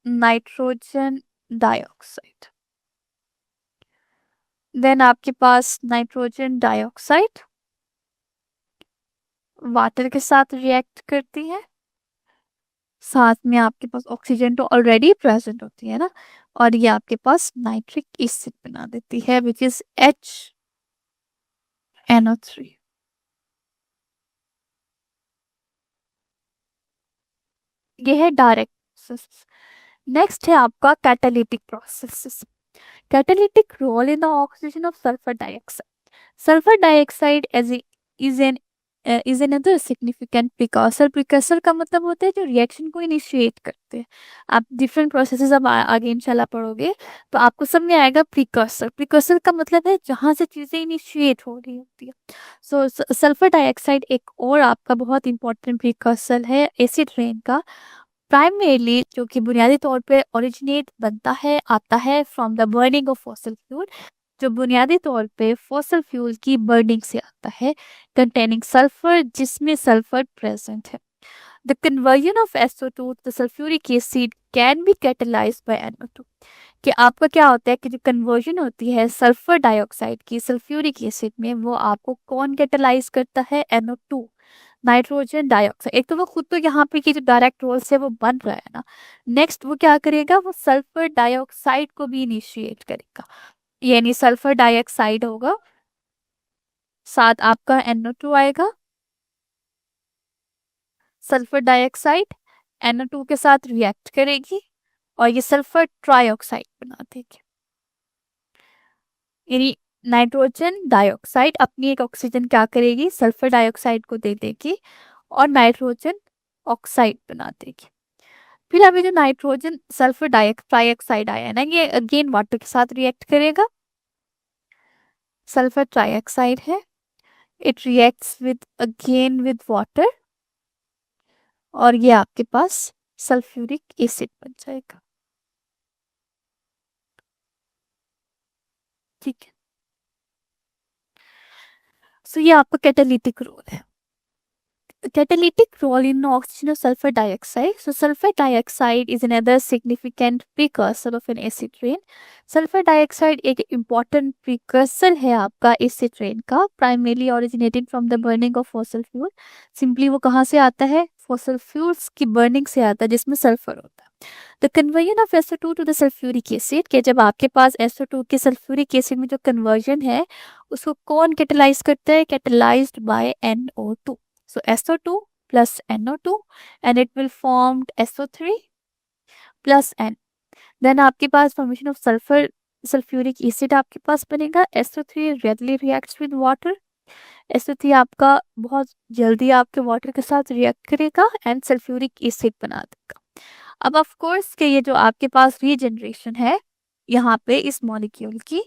nitrogen dioxide। Then आपके पास नाइट्रोजन डाइऑक्साइड वाटर के साथ रिएक्ट करती है, साथ में आपके पास ऑक्सीजन तो ऑलरेडी प्रेजेंट होती है ना, और ये आपके पास नाइट्रिक एसिड बना देती है विच इज HNO3। ये है डायरेक्ट प्रोसेस। नेक्स्ट है आपका catalytic process. Catalytic role in the oxygen of sulphur dioxide. Sulphur dioxide is another significant precursor. Precursor का मतलब होता है जो रिएक्शन को इनिशिएट करते हैं। आप डिफरेंट प्रोसेसेस अब आगे इंशाल्लाह पढ़ोगे तो आपको सब में आएगा प्रिकॉर्सर। प्रिकॉर्सर का मतलब है जहां से चीजें इनिशिएट हो रही होती है। सो सल्फर डाइऑक्साइड एक और आपका बहुत इंपॉर्टेंट प्रिकॉर्सर है एसिड रेन का। प्राइमरीली जो कि बुनियादी तौर पे ओरिजिनेट बनता है, आता है from the burning of fossil fuel, जो बुनियादी तौर पे फॉसिल फ्यूल की बर्निंग से आता है, कंटेनिंग सल्फर, जिसमें सल्फर प्रेजेंट है। The conversion of SO2 to the sulphuric acid can be catalysed by NO2। कि आपका क्या होता है कि जो कन्वर्जन होती है सल्फर डाइऑक्साइड की सल्फ्यूरिक एसिड में, वो आपको कौन कैटलाइज करता है? NO2, nitrogen dioxide. एक तो वो खुद तो यहाँ पे की जो डायरेक्ट रोल से वो बन रहा है ना, नेक्स्ट वो क्या करेगा? वो सल्फर डाइऑक्साइड को भी इनिशिएट करेगा, यानी सल्फर डाइऑक्साइड होगा, साथ आपका NO2 आएगा, सल्फर डाइऑक्साइड NO2 के साथ रिएक्ट करेगी और ये सल्फर ट्राइऑक्साइड बना देगी। यानी नाइट्रोजन डाइऑक्साइड अपनी एक ऑक्सीजन क्या करेगी? सल्फर डाइऑक्साइड को दे देगी और नाइट्रोजन ऑक्साइड बना देगी। फिर अभी जो नाइट्रोजन सल्फर ट्राइऑक्साइड आया है ना, ये अगेन वाटर के साथ रिएक्ट करेगा, सल्फर ट्राइऑक्साइड है, it reacts with again with water और ये आपके पास सल्फ्यूरिक एसिड बन जाएगा। ठीक है, सो ये आपका कैटालिटिक रोल है। Catalytic role in oxidation of sulfur dioxide. So sulfur dioxide is another significant precursor of an acid rain. Sulfur dioxide एक important precursor है आपका acid rain का, primarily originated from the burning of fossil fuel. Simply वो कहाँ से आता है? Fossil fuels की burning से आता है जिसमें sulfur होता है। The conversion of SO2 to the sulfuric acid, कि जब आपके पास SO2 के sulfuric acid में जो conversion है उसको कौन catalyze करता है? Catalyzed by NO2. So SO2 plus NO2 and it will form SO3 plus N. Then आपके पास formation of sulfuric acid आपके पास बनेगा। SO3 readily reacts with water. SO3 आपका बहुत जल्दी आपके वाटर के साथ रिएक्ट करेगा एंड सल्फ्यूरिक एसिड बना देगा। अब ऑफ कोर्स के ये जो आपके पास रीजनरेशन है यहाँ पे इस मॉलिक्यूल की,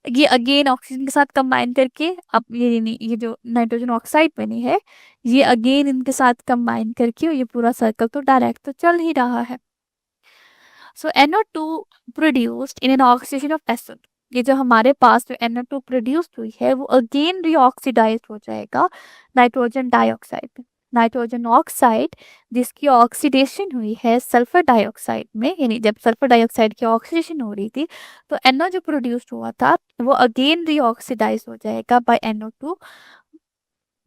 ये अगेन ऑक्सीजन के साथ कंबाइन करके अब ये जो नाइट्रोजन ऑक्साइड बनी है ये अगेन इनके साथ कंबाइन करके ये पूरा सर्कल तो डायरेक्ट तो चल ही रहा है। सो NO2 produced in an oxidation of SO2, ये जो हमारे पास जो NO2 प्रोड्यूस्ड हुई है वो अगेन रीऑक्सीडाइज्ड हो जाएगा नाइट्रोजन डाइऑक्साइड में। नाइट्रोजन ऑक्साइड जिसकी ऑक्सीडेशन हुई है सल्फर डाइऑक्साइड में, यानी जब सल्फर डाइऑक्साइड की ऑक्सीडेशन हो रही थी तो NO जो प्रोड्यूस्ड हुआ था वो अगेन रीऑक्सीडाइज हो जाएगा by NO2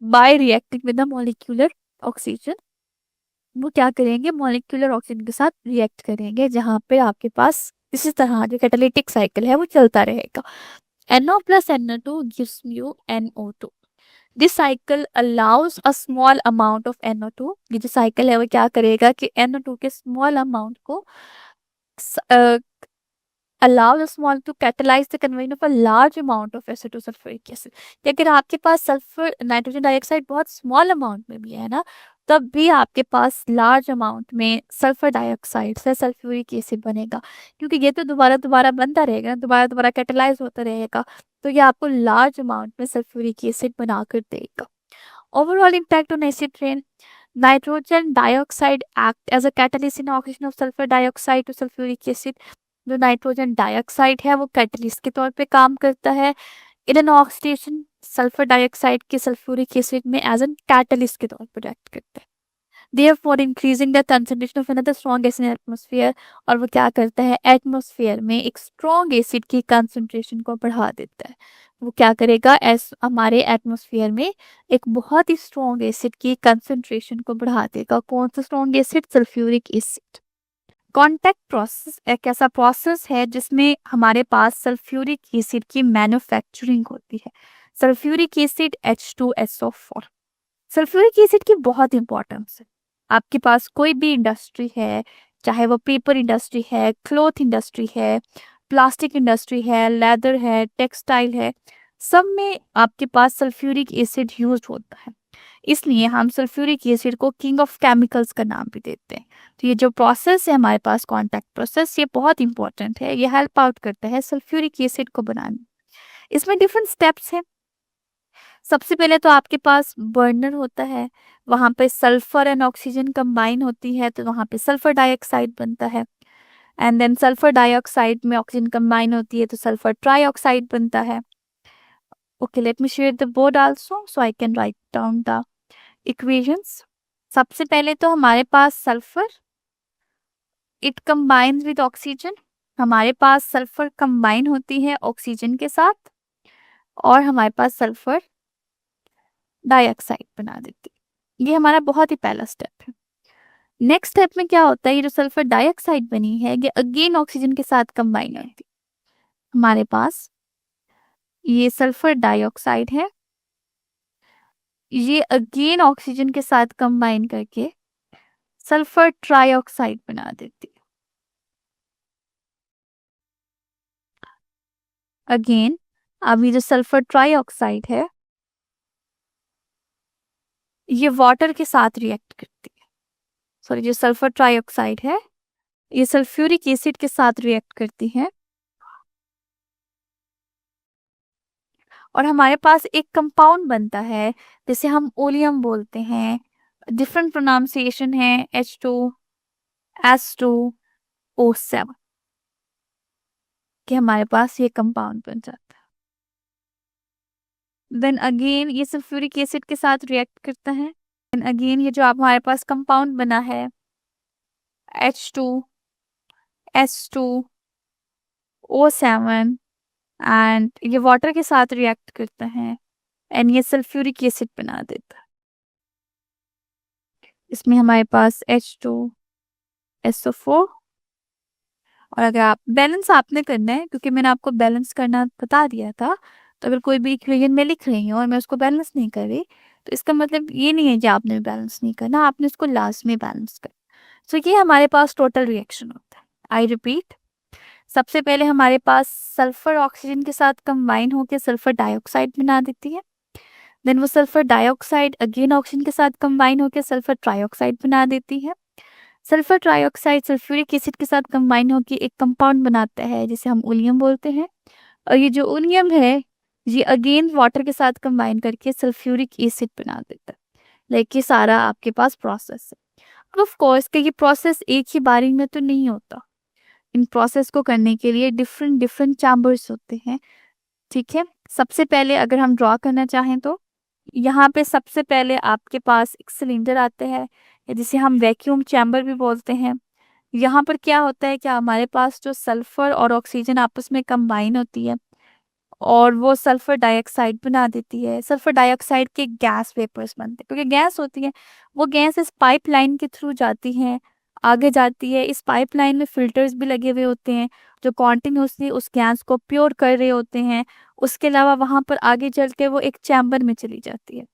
by reacting with the molecular oxygen. वो क्या करेंगे? मॉलिक्यूलर ऑक्सीजन के साथ रिएक्ट करेंगे जहां पे आपके पास इसी तरह जो कैटालिटिक साइकिल है वो चलता रहेगा। NO plus NO2 gives you NO2. This cycle allows a small amount of NO2। ये जो साइकिल है वो क्या करेगा कि NO2 के स्मॉल अमाउंट को allow the small to catalyze the conversion of a large amount of SO2 sulfuric acid। अगर आपके पास सल्फर नाइट्रोजन डाइऑक्साइड बहुत स्मॉल अमाउंट में भी है ना तब भी आपके पास लार्ज अमाउंट में सल्फर डाइऑक्साइड से सल्फ्यूरिक एसिड बनेगा, क्योंकि ये तो दोबारा दोबारा बनता रहेगा, दोबारा दोबारा कैटेलाइज होता रहेगा, तो ये आपको लार्ज अमाउंट में सल्फ्यूरिक एसिड बनाकर देगा। Overall impact on acid rain, nitrogen dioxide act as a catalyst in oxidation of sulphur dioxide to sulphuric acid. जो नाइट्रोजन डाइऑक्साइड है वो कैटलिस्ट के तौर पे काम करता है in an oxidation sulphur dioxide के सल्फ्यूरिक एसिड में एज एन कैटलिस्ट के तौर पर रिएक्ट करता है, therefore increasing the concentration of another strong acid in atmosphere. और वो क्या करता है? एटमॉस्फेयर में एक स्ट्रॉन्ग एसिड की कंसंट्रेशन को बढ़ा देता है। वो क्या करेगा? हमारे एटमॉस्फेयर में एक बहुत ही स्ट्रॉन्ग एसिड की कंसंट्रेशन को बढ़ा देगा। कौन सा strong acid? Sulphuric acid. Contact process एक ऐसा प्रोसेस है जिसमें हमारे पास सल्फ्यूरिक एसिड की मैन्युफैक्चरिंग होती है। Sulphuric acid H2SO4। Sulphuric acid की बहुत इंपॉर्टेंस है। आपके पास कोई भी इंडस्ट्री है, चाहे वो पेपर इंडस्ट्री है, क्लॉथ इंडस्ट्री है, प्लास्टिक इंडस्ट्री है, लेदर है, टेक्सटाइल है, सब में आपके पास सल्फ्यूरिक एसिड यूज होता है। इसलिए हम सल्फ्यूरिक एसिड को किंग ऑफ केमिकल्स का नाम भी देते हैं। तो ये जो प्रोसेस है हमारे पास कॉन्टैक्ट प्रोसेस, ये बहुत इंपॉर्टेंट है, ये हेल्प आउट करता है सल्फ्यूरिक एसिड को बनाने। इसमें डिफरेंट स्टेप्स हैं। सबसे पहले तो आपके पास बर्नर होता है, वहां पे सल्फर एंड ऑक्सीजन कंबाइन होती है तो वहां पे सल्फर डाइऑक्साइड बनता है, एंड देन सल्फर डाइऑक्साइड में ऑक्सीजन कंबाइन होती है तो सल्फर ट्राइऑक्साइड बनता है। Okay, let me share the board also so I can write down the equations. सबसे पहले तो हमारे पास sulphur it combines with oxygen, हमारे पास सल्फर कंबाइन होती है ऑक्सीजन के साथ और हमारे पास सल्फर डाइऑक्साइड बना देती है। ये हमारा बहुत ही पहला स्टेप है। नेक्स्ट स्टेप में क्या होता है? ये जो सल्फर डाइऑक्साइड बनी है ये अगेन ऑक्सीजन के साथ कंबाइन होती है। हमारे पास ये सल्फर डाइऑक्साइड है, ये अगेन ऑक्सीजन के साथ कंबाइन करके सल्फर ट्राइऑक्साइड बना देती है। अगेन अब ये जो सल्फर ट्राइऑक्साइड है ये वाटर के साथ रिएक्ट करती है। सॉरी, जो सल्फर ट्राइऑक्साइड है ये सल्फ्यूरिक एसिड के साथ रिएक्ट करती है और हमारे पास एक कंपाउंड बनता है जिसे हम ओलियम बोलते हैं। डिफरेंट प्रोनाउंसिएशन है H2S2O7 कि हमारे पास ये कंपाउंड बन जाता है। देन अगेन ये सल्फ्यूरिक एसिड के साथ रिएक्ट करता है। देन अगेन ये जो आप हमारे पास कंपाउंड बना है H2S2O7 एंड ये वाटर के साथ रिएक्ट करता है एंड ये सल्फ्यूरिक एसिड बना देता है। इसमें हमारे पास H2SO4 और अगर आप बैलेंस आपने करना है क्योंकि मैंने आपको बैलेंस करना बता दिया था, तो अगर कोई भी इक्वेशन में लिख रही हूँ और मैं उसको बैलेंस नहीं कर रही तो इसका मतलब ये नहीं है कि आपने बैलेंस नहीं करना, आपने उसको लास्ट में बैलेंस करना। तो ये हमारे पास टोटल रिएक्शन होता है। आई रिपीट, सबसे पहले हमारे पास सल्फर ऑक्सीजन के साथ कंबाइन होकर सल्फर डाइऑक्साइड बना देती है। देन वो सल्फर डाइऑक्साइड अगेन ऑक्सीजन के साथ कंबाइन होकर सल्फर ट्राइऑक्साइड बना देती है। सल्फर ट्राइऑक्साइड सल्फ्यूरिक एसिड के साथ कंबाइन होकर एक कंपाउंड बनाता है जिसे हम ओलियम बोलते हैं। और ये जो ओलियम है ये अगेन वाटर के साथ कंबाइन करके सल्फ्यूरिक एसिड बना देता है। लाइक ये सारा आपके पास प्रोसेस है। अब ऑफ कोर्स कि ये प्रोसेस एक ही बारी में तो नहीं होता, इन प्रोसेस को करने के लिए डिफरेंट डिफरेंट चैम्बर्स होते हैं। ठीक है, सबसे पहले अगर हम ड्रॉ करना चाहें तो यहाँ पे सबसे पहले आपके पास एक सिलेंडर आता है जिसे हम वैक्यूम चैम्बर भी बोलते हैं। यहाँ पर क्या होता है कि हमारे पास जो सल्फर और ऑक्सीजन आपस में कंबाइन होती है और वो सल्फर डाइऑक्साइड बना देती है। सल्फर डाइऑक्साइड के गैस वेपर्स बनते हैं क्योंकि गैस होती है, वो गैस इस पाइपलाइन के थ्रू जाती है, आगे जाती है। इस पाइपलाइन में फिल्टर्स भी लगे हुए होते हैं जो कॉन्टिन्यूसली उस गैस को प्योर कर रहे होते हैं। उसके अलावा वहाँ पर आगे चल के वो एक चैम्बर में चली जाती है।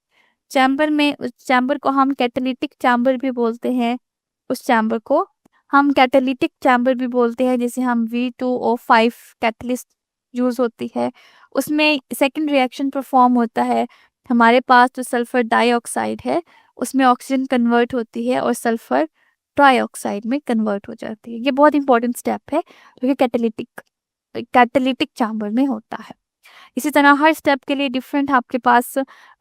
चैम्बर में, उस चैम्बर को हम कैटालिटिक चैम्बर भी बोलते हैं। उस चैम्बर को हम कैटालिटिक चैम्बर भी बोलते हैं, जैसे हम V2O5 कैटलिस्ट यूज होती है, उसमें सेकंड रिएक्शन परफॉर्म होता है। हमारे पास जो सल्फर डाइऑक्साइड है उसमें ऑक्सीजन कन्वर्ट होती है और सल्फर ट्राइऑक्साइड में कन्वर्ट हो जाती है। ये बहुत इंपॉर्टेंट स्टेप है जो कि कैटालिटिक चैम्बर में होता है। इसी तरह हर स्टेप के लिए डिफरेंट आपके पास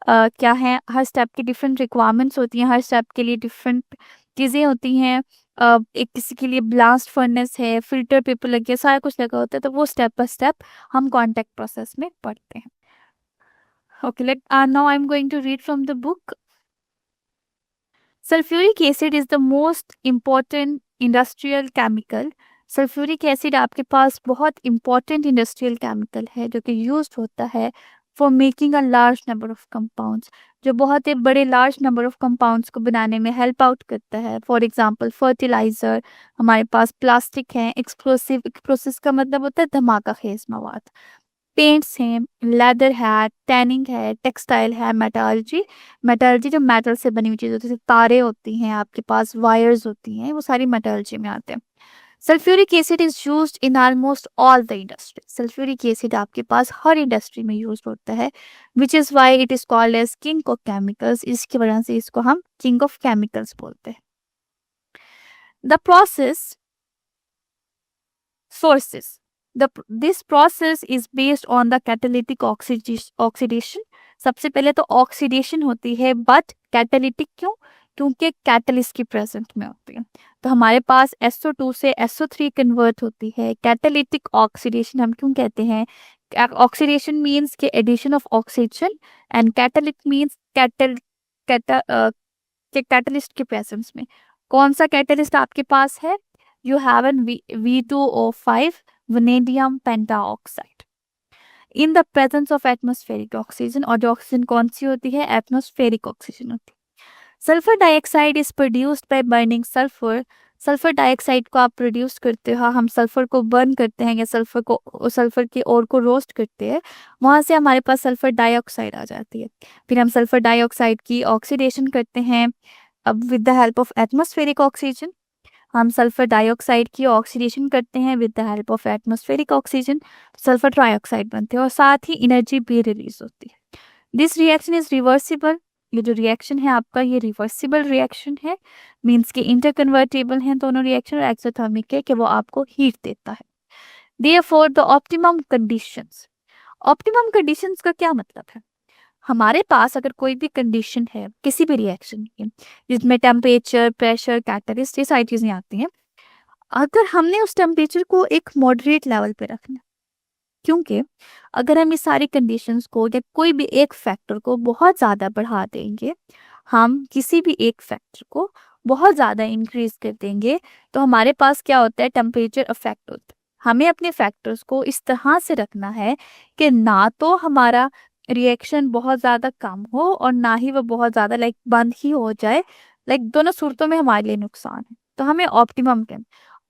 क्या है, हर स्टेप की डिफरेंट रिक्वायरमेंट्स होती हैं, हर स्टेप के लिए डिफरेंट चीज़ें होती हैं। एक किसी के लिए ब्लास्ट फर्नेस है, फिल्टर पेपर लग गया, सारा कुछ लगा होता है, तो वो स्टेप बाय स्टेप हम कॉन्टैक्ट प्रोसेस में पढ़ते हैं। Okay, let now I am going to read from the book. Sulphuric acid is the most important industrial chemical. Sulphuric acid आपके पास बहुत इंपॉर्टेंट इंडस्ट्रियल केमिकल है जो कि यूज होता है for making a large number of compounds, जो बहुत ही बड़े लार्ज नंबर ऑफ कंपाउंड्स को बनाने में हेल्प आउट करता है। फॉर एग्जांपल फर्टिलाइजर, हमारे पास प्लास्टिक है, एक्सप्लोसिव, एक्सप्लोसिव का मतलब होता है धमाका खेज मवाद, पेंट्स हैं, लेदर है, टैनिंग है, टेक्सटाइल है, मेटालर्जी, मेटालर्जी जो मेटल से बनी हुई चीज़ होती है, जैसे तारे होती हैं आपके पास, वायर्स होती हैं, वो सारी मेटालर्जी में आते हैं। Sulphuric acid is used in almost all the industry. Sulphuric acid आपके पास हर इंडस्ट्री में यूज होता है, which is why it is called as king of chemicals. इसकी वजह से इसको हम किंग ऑफ केमिकल्स बोलते हैं। The process sources. This process is based on the catalytic oxidation. सबसे पहले तो ऑक्सीडेशन होती है, बट कैटालिटिक क्यों? क्योंकि कैटलिस्ट की प्रेजेंट में होती है। तो हमारे पास SO2 से SO3 कन्वर्ट होती है। कैटालिटिक ऑक्सीडेशन हम क्यों कहते हैं? ऑक्सीडेशन मीन्स के addition of oxygen and catalytic means catalyst के प्रेजेंस में। कौन सा कैटलिस्ट आपके पास है? You have an V2O5 vanadium pentaoxide in the presence of atmospheric oxygen। और जो ऑक्सीजन कौन सी होती है? एटमॉस्फेरिक ऑक्सीजन होती है। Sulphur dioxide is produced by burning sulphur. Sulphur dioxide को आप प्रोड्यूस करते हो, हम सल्फर को बर्न करते हैं या सल्फर के ओर को रोस्ट करते हैं, वहाँ से हमारे पास सल्फर डाइऑक्साइड आ जाती है। फिर हम सल्फर डाइऑक्साइड की ऑक्सीडेशन करते हैं अब with the help of atmospheric oxygen. हम सल्फर डाइऑक्साइड की ऑक्सीडेशन करते हैं with the help of atmospheric oxygen, sulphur trioxide बनते हैं और साथ ही एनर्जी भी रिलीज होती है। This reaction is reversible. ये जो रिएक्शन है आपका, ये रिवर्सिबल रिएक्शन है, मीन्स कि इंटरकन्वर्टेबल हैं दोनों रिएक्शन, और एक्सोथर्मिक है कि वो आपको हीट देता है। Therefore the optimum conditions, optimum conditions का क्या मतलब है? हमारे पास अगर कोई भी कंडीशन है किसी भी रिएक्शन की, जिसमें टेम्परेचर, प्रेशर, कैटलिस्ट, ये सारी चीजें आती हैं, अगर हमने उस टेम्परेचर को एक मॉडरेट लेवल पे रखना, क्योंकि अगर हम इस सारी कंडीशंस को या कोई भी एक फैक्टर को बहुत ज़्यादा बढ़ा देंगे, हम किसी भी एक फैक्टर को बहुत ज़्यादा इंक्रीज कर देंगे, तो हमारे पास क्या होता है, टेम्परेचर अफेक्ट होता है। हमें अपने फैक्टर्स को इस तरह से रखना है कि ना तो हमारा रिएक्शन बहुत ज़्यादा कम हो और ना ही वो बहुत ज़्यादा लाइक बंद ही हो जाए। लाइक दोनों सूरतों में हमारे लिए नुकसान है। तो हमें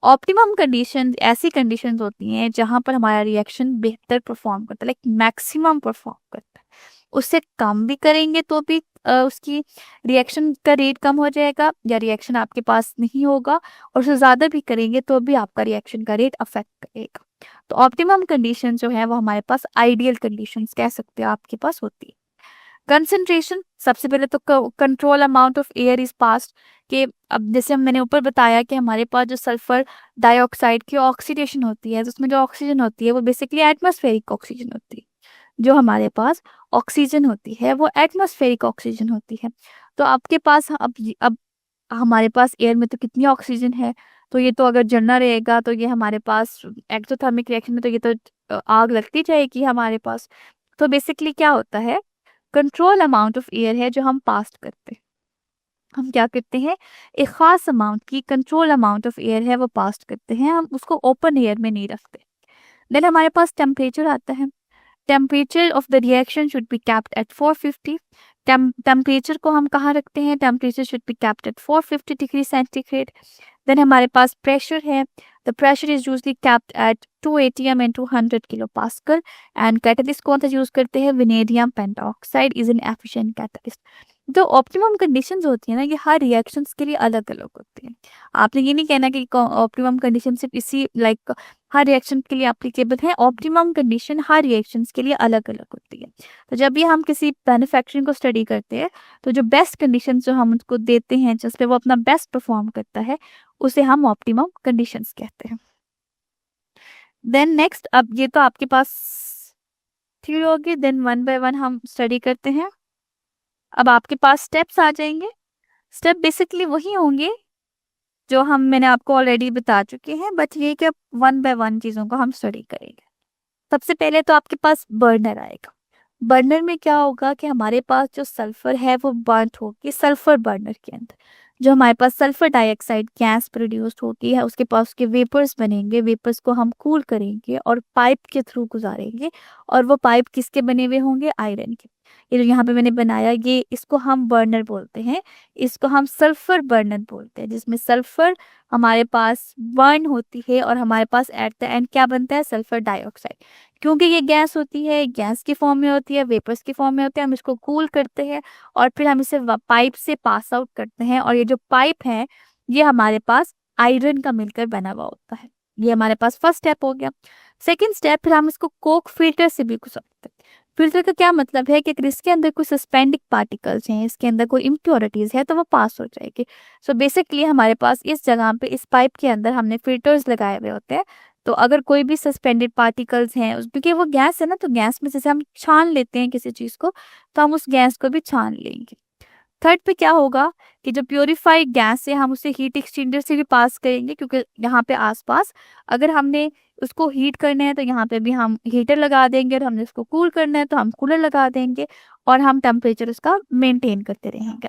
ऑप्टिमम कंडीशन ऐसी कंडीशंस होती हैं जहां पर हमारा रिएक्शन बेहतर परफॉर्म करता है, लाइक मैक्सिमम परफॉर्म करता है। उससे कम भी करेंगे तो भी उसकी रिएक्शन का रेट कम हो जाएगा या रिएक्शन आपके पास नहीं होगा, और उससे ज़्यादा भी करेंगे तो भी आपका रिएक्शन का रेट अफेक्ट करेगा। तो ऑप्टिमम कंडीशन जो है वो हमारे पास आइडियल कंडीशंस कह सकते हो आपके पास होती है। कंसंट्रेशन, सबसे पहले तो control amount of air is passed, कि अब जैसे मैंने ऊपर बताया कि हमारे पास जो सल्फर डाइऑक्साइड की ऑक्सीडेशन होती है, तो उसमें जो ऑक्सीजन होती है वो बेसिकली एटमॉस्फेरिक ऑक्सीजन होती है। जो हमारे पास ऑक्सीजन होती है वो एटमॉस्फेरिक ऑक्सीजन होती है। तो आपके पास अब हमारे पास एयर में तो कितनी ऑक्सीजन है, तो ये तो अगर जलना रहेगा तो ये हमारे पास एक्सोथर्मिक रिएक्शन में तो ये तो आग लगती जाएगी हमारे पास। तो बेसिकली क्या होता है, कंट्रोल अमाउंट ऑफ एयर है जो हम पास करते हैं। हम क्या करते हैं, एक खास अमाउंट की कंट्रोल अमाउंट ऑफ एयर है वो पास करते हैं, हम उसको ओपन एयर में नहीं रखते। देन हमारे पास टेम्परेचर आता है। Temperature of the reaction should be capped at 450। Temperature को हम कहाँ रखते हैं, temperature should be capped at 450 degree centigrade. Then हमारे पास प्रेशर है। The pressure is usually capped at 2 atm and 200 kilo pascal. And catalyst कौन सा यूज करते हैं, vanadium pentoxide is an efficient catalyst. जो ऑप्टिमम कंडीशंस होती है ना, ये हर रिएक्शंस के लिए अलग अलग होती है। आपने ये नहीं कहना कि ऑप्टिमम कंडीशन सिर्फ इसी लाइक हर रिएक्शन के लिए एप्लीकेबल है। ऑप्टिमम कंडीशन हर रिएक्शंस के लिए अलग अलग होती है। तो जब भी हम किसी मैन्युफैक्चरिंग को स्टडी करते हैं, तो जो बेस्ट कंडीशन जो हम उसको देते हैं, जिस पे वो अपना बेस्ट परफॉर्म करता है, उसे हम ऑप्टिमम कंडीशंस कहते हैं। देन नेक्स्ट, अब ये तो आपके पास थ्योरी होगी, देन वन बाय वन हम स्टडी करते हैं। अब आपके पास स्टेप्स आ जाएंगे। स्टेप बेसिकली वही होंगे जो मैंने आपको ऑलरेडी बता चुके हैं, बट ये कि वन बाय वन चीज़ों को हम स्टडी करेंगे। सबसे पहले तो आपके पास बर्नर आएगा। बर्नर में क्या होगा कि हमारे पास जो सल्फर है वो बर्न होगी सल्फर बर्नर के अंदर। जो हमारे पास सल्फर डाइऑक्साइड गैस प्रोड्यूस होती है, उसके पास उसके वेपर्स बनेंगे। वेपर्स को हम कूल करेंगे और पाइप के थ्रू गुजारेंगे, और वो पाइप किसके बने हुए होंगे, आयरन के। ये जो यहाँ पे मैंने बनाया, ये इसको हम बर्नर बोलते हैं। इसको हम सल्फर बर्नर बोलते हैं, जिसमें सल्फर हमारे पास बर्न होती है और हमारे पास एट द एंड क्या बनता है, सल्फर डाइऑक्साइड। क्योंकि ये गैस होती है, गैस की फॉर्म में होती है, वेपर्स की फॉर्म में होती है, हम इसको कूल करते हैं और फिर हम इसे पाइप से पास आउट करते हैं। और ये जो पाइप है, ये हमारे पास आयरन का मिलकर बना हुआ होता है। ये हमारे पास फर्स्ट स्टेप हो गया। सेकेंड स्टेप, फिर हम इसको कोक फिल्टर से भी गुजारते हैं। फिल्टर का क्या मतलब है कि अगर इसके अंदर कोई सस्पेंडिंग पार्टिकल्स हैं, इसके अंदर कोई इम्प्योरिटीज है, तो वो पास हो जाएगी। सो बेसिकली हमारे पास इस जगह पे, इस पाइप के अंदर हमने फिल्टर्स लगाए हुए होते हैं। तो अगर कोई भी सस्पेंडेड पार्टिकल्स हैं क्योंकि वो गैस है ना, तो गैस में जैसे हम छान लेते हैं किसी चीज़ को, तो हम उस गैस को भी छान लेंगे। थर्ड पे क्या होगा कि जो प्योरीफाइड गैस है, हम उसे हीट एक्सचेंजर से भी पास करेंगे, क्योंकि यहाँ पे आसपास अगर हमने उसको हीट करना है तो यहाँ पे भी हम हीटर लगा देंगे, और हमने उसको कूल करना है तो हम कूलर लगा देंगे, और हम टेम्परेचर उसका मेंटेन करते रहेंगे।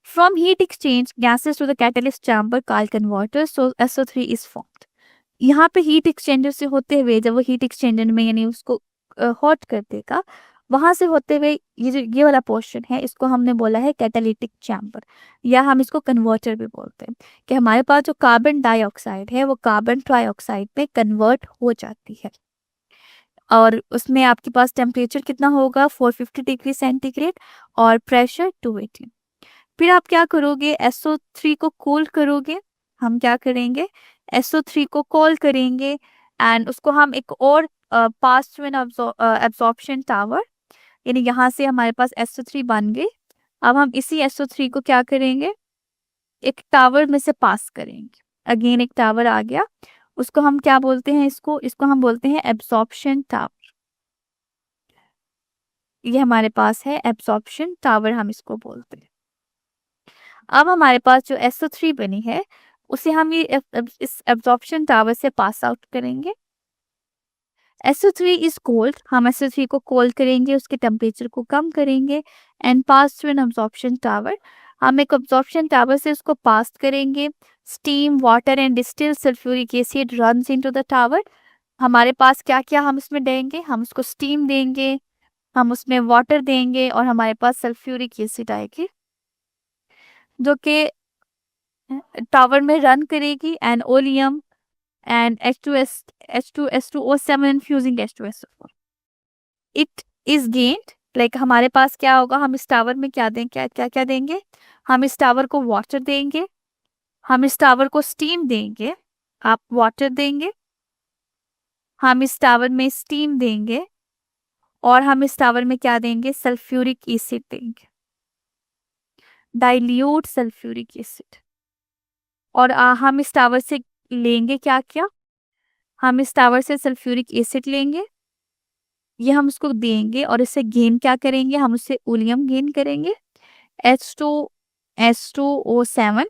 From heat exchange gases to the catalyst chamber called converter, so SO3 is formed. यहाँ पे हीट एक्सचेंजर से होते हुए, जब वो हीट एक्सचेंजर में यानी उसको हॉट कर देगा, वहां से होते हुए ये जो ये वाला पोर्शन है, इसको हमने बोला है कैटालिटिक चैम्बर, या हम इसको कन्वर्टर भी बोलते हैं। कि हमारे पास जो कार्बन डाइऑक्साइड है वो कार्बन ट्राइऑक्साइड में कन्वर्ट हो जाती है, और उसमें आपके पास टेम्परेचर कितना होगा, 450 डिग्री सेंटीग्रेड, और प्रेशर 280। फिर आप क्या करोगे, SO3 को कूल करोगे। हम क्या करेंगे, SO3 को कॉल करेंगे, एंड उसको हम एक और पास टू एन एब्जॉर्प्शन टावर, यानी यहाँ से हमारे पास SO3 बन गई। अब हम इसी SO3 को क्या करेंगे, एक टावर में से पास करेंगे। अगेन एक टावर आ गया, उसको हम क्या बोलते हैं, इसको हम बोलते हैं एब्जॉर्प्शन टावर। ये हमारे पास है एब्जॉर्प्शन टावर, हम इसको बोलते हैं। अब हमारे पास जो SO3 बनी है उसे हम इस एब्जॉर्प्शन टावर से पास आउट करेंगे। SO3 इज कोल्ड, हम SO3 को कोल्ड करेंगे, उसके टेम्परेचर को कम करेंगे and pass through an absorption tower. हम एक एब्जॉर्प्शन टावर से उसको पास करेंगे। Steam, water and distilled sulphuric acid runs into the tower. हमारे पास क्या क्या हम इसमें देंगे, हम उसको स्टीम देंगे, हम उसमें वाटर देंगे और हमारे पास सल्फ्यूरिक एसिड आएगी जो कि टावर में रन करेगी and oleum and H2S2O7 fusing H2SO4. It is gained, like हमारे पास क्या होगा, हम इस टावर में क्या देंगे, क्या क्या देंगे, हम इस टावर को वाटर देंगे, हम इस टावर को स्टीम देंगे, आप वाटर देंगे, हम इस टावर में स्टीम देंगे और हम इस टावर में क्या देंगे, सल्फ्यूरिक एसिड देंगे, डाइल्यूट सल्फ्यूरिक एसिड। और हम इस टावर से लेंगे क्या क्या, हम इस टावर से सल्फ्यूरिक एसिड लेंगे, ये हम उसको देंगे और इससे गेन क्या करेंगे, हम उससे ओलियम गेन करेंगे H2S2O7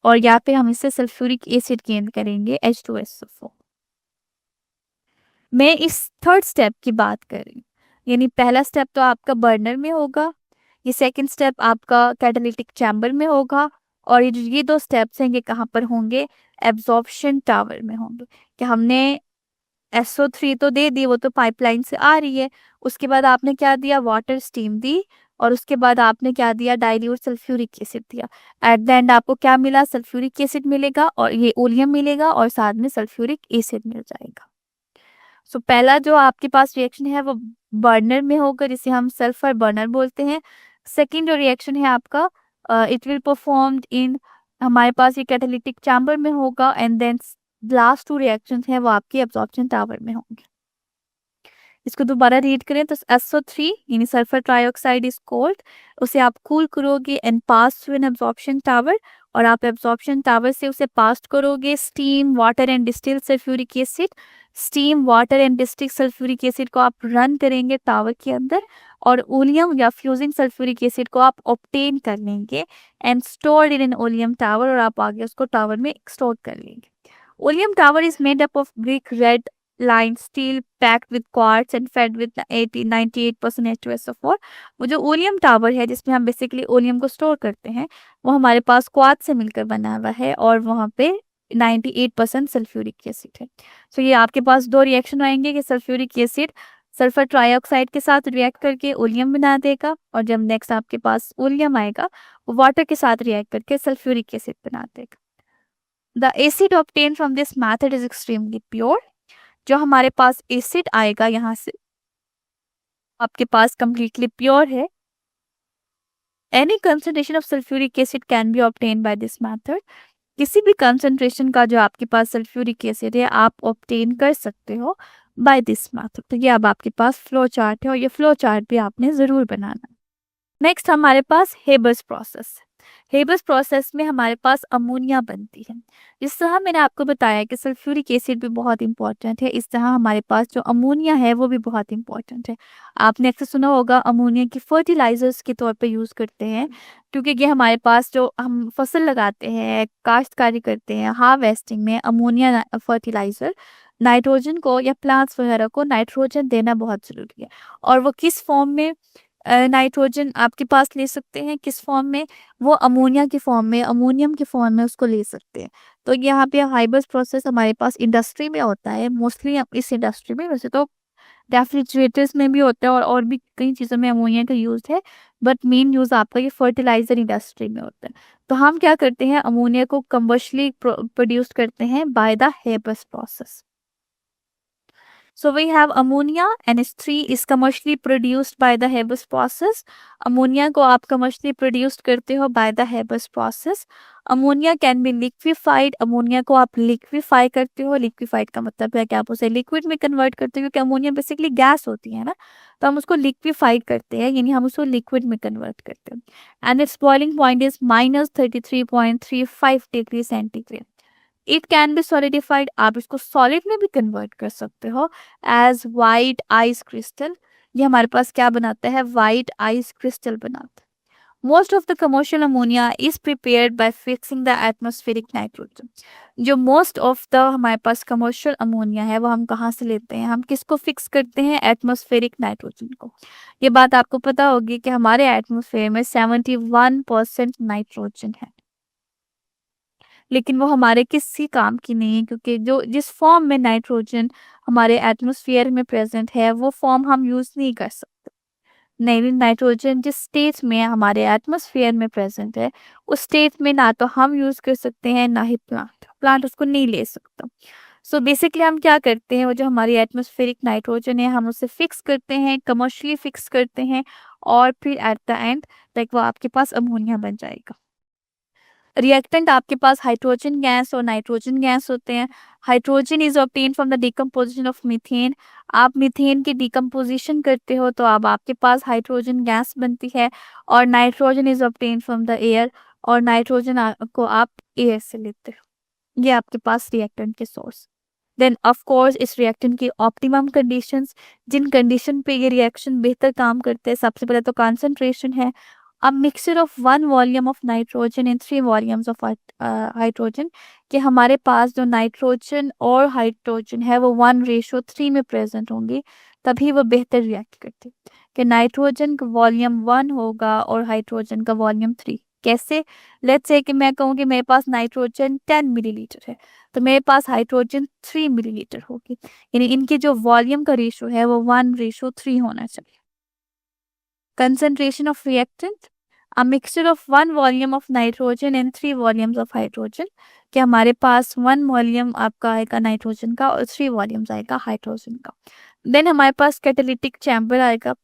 और यहाँ पे हम इससे सल्फ्यूरिक एसिड गेन करेंगे H2SO4। मैं इस थर्ड स्टेप की बात कर रही हूँ, यानी पहला स्टेप तो आपका बर्नर में होगा, ये सेकंड स्टेप आपका कैटालिटिक चैम्बर में होगा और ये दो स्टेप्स हैं ये कहाँ पर होंगे, एब्जॉर्प्शन टावर में होंगे। कि हमने SO3 तो दे दी, वो तो पाइपलाइन से आ रही है, उसके बाद आपने क्या दिया, वाटर स्टीम दी और उसके बाद आपने क्या दिया, डाइल्यूट सल्फ्यूरिक एसिड दिया। एट द एंड आपको क्या मिला, सल्फ्यूरिक एसिड मिलेगा और ये ओलियम मिलेगा और साथ में सल्फ्यूरिक एसिड मिल जाएगा। सो पहला जो आपके पास रिएक्शन है वो बर्नर में होगा जिसे हम सल्फर बर्नर बोलते हैं। सेकेंड जो रिएक्शन है आपका इट विल परफॉर्म्ड इन, हमारे पास ये कैटालिटिक चैम्बर में होगा and then last two reactions हैं वो आपके एब्जॉर्प्शन टावर में होंगे। इसको दोबारा रीड करें तो SO3 यानी सल्फर ट्राइऑक्साइड इज कोल्ड, उसे आप कूल करोगे and pass through an absorption tower और आप एब्जॉर्प्शन टावर से उसे पास करोगे steam, water and distilled sulphuric acid. Steam, water and distilled sulphuric acid को आप रन करेंगे टावर के अंदर और ओलियम या फ्यूजिंग सल्फ्यूरिक एसिड को आप ऑब्टेन कर लेंगे and stored in an oleum tower और आप आगे उसको टावर में स्टोर कर लेंगे। Oleum tower is made up of brick red line steel packed with quartz and fed with 98% H2SO4। वो जो ओलियम टावर है जिसमें हम बेसिकली ओलियम को स्टोर करते हैं वो हमारे पास क्वार्ट्ज से मिलकर बना हुआ है और वहाँ पे 98% सल्फ्यूरिक एसिड है। सो ये आपके पास दो रिएक्शन आएंगे कि सल्फ्यूरिक एसिड सल्फर ट्राइऑक्साइड के साथ रिएक्ट करके ओलियम बना देगा और जब नेक्स्ट आपके पास ओलियम आएगा वो वाटर के साथ रिएक्ट करके सल्फ्यूरिक एसिड बना देगा। The acid obtained from this method is extremely pure। जो हमारे पास एसिड आएगा यहाँ से आपके पास completely pure है। Any concentration of sulfuric acid can be obtained by this method। किसी भी concentration का जो आपके पास सल्फ्यूरिक एसिड है आप obtain कर सकते हो by this method। तो ये अब आपके पास फ्लो चार्ट है और ये फ्लो चार्ट भी आपने ज़रूर बनाना है। नेक्स्ट हमारे पास हेबर्स प्रोसेस। हेबर्स प्रोसेस में हमारे पास अमोनिया बनती है। जिस तरह मैंने आपको बताया कि सल्फ्यूरिक एसिड भी बहुत इंपॉर्टेंट है, इस तरह हमारे पास जो अमोनिया है वो भी बहुत इंपॉर्टेंट है। आपने अक्सर सुना होगा अमोनिया की फर्टिलाइजर्स के तौर पे यूज़ करते हैं क्योंकि ये हमारे पास जो हम फसल लगाते हैं, काश्तकारी करते हैं, हार्वेस्टिंग में अमोनिया फर्टिलाइजर नाइट्रोजन को या प्लांट्स वगैरह को नाइट्रोजन देना बहुत ज़रूरी है। और वो किस फॉर्म में नाइट्रोजन आपके पास ले सकते हैं, किस फॉर्म में, वो अमोनिया के फॉर्म में, अमोनियम के फॉर्म में उसको ले सकते हैं। तो यहाँ पे हाइबर्स प्रोसेस हमारे पास इंडस्ट्री में होता है मोस्टली, इस इंडस्ट्री में, वैसे तो रेफ्रिजरेटर्स में भी होता है और भी कई चीज़ों में अमोनिया का यूज़ है बट मेन यूज़ आपका ये फर्टिलाइजर इंडस्ट्री में होता है। तो हम क्या करते हैं, अमोनिया को कमर्शियली प्रोड्यूस करते हैं by the Haber's process. So we have ammonia, NH3 is commercially produced by the Haber process। Ammonia को आप commercially produced करते हो by the Haber process। Ammonia can be liquefied, ammonia को आप liquefy करते हो। liquefied का मतलब है कि आप उसे liquid में convert करते हो क्योंकि अमोनिया बेसिकली गैस होती है ना, तो हम उसको liquefy करते हैं यानी हम उसको liquid में convert करते हैं। And its boiling point is -33.35 degree centigrade. It can be solidified, आप इसको सॉलिड में भी कन्वर्ट कर सकते हो एज वाइट आइस क्रिस्टल। ये हमारे पास क्या बनाता है, वाइट आइस क्रिस्टल बनाता है। Most of the commercial ammonia is prepared by fixing the atmospheric nitrogen. जो मोस्ट ऑफ द हमारे पास कमर्शियल अमोनिया है वो हम कहाँ से लेते हैं, हम किसको फिक्स करते हैं, एटमॉस्फेरिक नाइट्रोजन को। ये बात आपको पता होगी कि हमारे एटमॉस्फेयर में 71% नाइट्रोजन है, लेकिन वो हमारे किसी काम की नहीं है, क्योंकि जो जिस फॉर्म में नाइट्रोजन हमारे एटमॉस्फेयर में प्रेजेंट है वो फॉर्म हम यूज नहीं कर सकते। नहीं, नाइट्रोजन जिस स्टेट में हमारे एटमॉस्फेयर में प्रेजेंट है उस स्टेट में ना तो हम यूज कर सकते हैं ना ही प्लांट, प्लांट उसको नहीं ले सकता। सो बेसिकली हम क्या करते हैं, वो जो हमारी एटमॉस्फेरिक नाइट्रोजन है हम उसे फिक्स करते हैं, कमर्शियली फिक्स करते हैं, और फिर एट द एंड लाइक वो आपके पास अमोनिया बन जाएगा। रिएक्टेंट आपके पास हाइड्रोजन गैस और नाइट्रोजन गैस होते हैं। Hydrogen is obtain from the decomposition of methane. आप मीथेन की डिकम्पोजिशन करते हो तो अब आपके पास हाइड्रोजन गैस बनती है, और nitrogen is obtain from the air, और नाइट्रोजन को आप एयर से लेते हो। ये आपके पास रिएक्टेंट के सोर्स। देन ऑफ कोर्स इस रिएक्टेंट की ऑप्टिमम कंडीशंस, जिन कंडीशन पे ये रिएक्शन बेहतर काम करते हैं, सबसे पहले तो कंसंट्रेशन है। A mixture of 1 volume of nitrogen and 3 volumes of hydrogen, कि हमारे पास जो नाइट्रोजन और हाइड्रोजन है वो 1:3 में प्रेजेंट होंगे, तभी वो बेहतर रिएक्ट करते हैं। कि नाइट्रोजन का वॉल्यूम 1 होगा और हाइड्रोजन का वॉल्यूम 3। कैसे? लेट्स से कि मैं कहूँ कि मेरे पास नाइट्रोजन 10 मिलीलीटर है तो मेरे पास हाइड्रोजन 3 मिलीलीटर होगी, यानी इनकी जो वॉल्यूम का रेशो है वो 1:3 होना चाहिए। Concentration of reactant, a mixture of 1 volume of nitrogen and 3 volumes of hydrogen, कि हमारे पास 1 वॉल्यूम आपका आएगा नाइट्रोजन का और 3 वॉल्यूम्स आएगा हाइड्रोजन का। देन हमारे पास कैटालिटिक चैम्बर आएगा।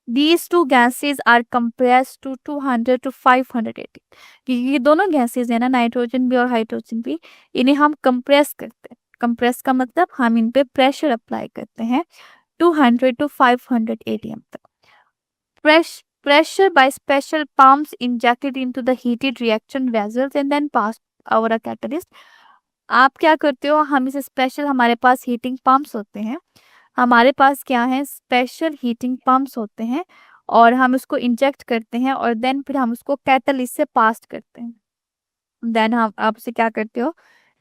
These two gases are compressed to 200 to 580। कि ये दोनों गैसेज है ना, नाइट्रोजन भी और हाइड्रोजन भी, इन्हें हम कंप्रेस करते हैं। कंप्रेस का मतलब हम इन पे प्रेशर अप्लाई करते हैं 200 to 500 atm तक। Pressure by special pumps injected into the heated reaction vessels and then passed over a catalyst। आप क्या करते हो, हम इसे स्पेशल, हमारे पास हीटिंग पंप्स होते हैं, हमारे पास क्या है, स्पेशल हीटिंग पंप्स होते हैं, और हम उसको इंजेक्ट करते हैं और देन फिर हम उसको कैटलिस्ट से पास करते हैं। देन हम आप उसे क्या करते हो,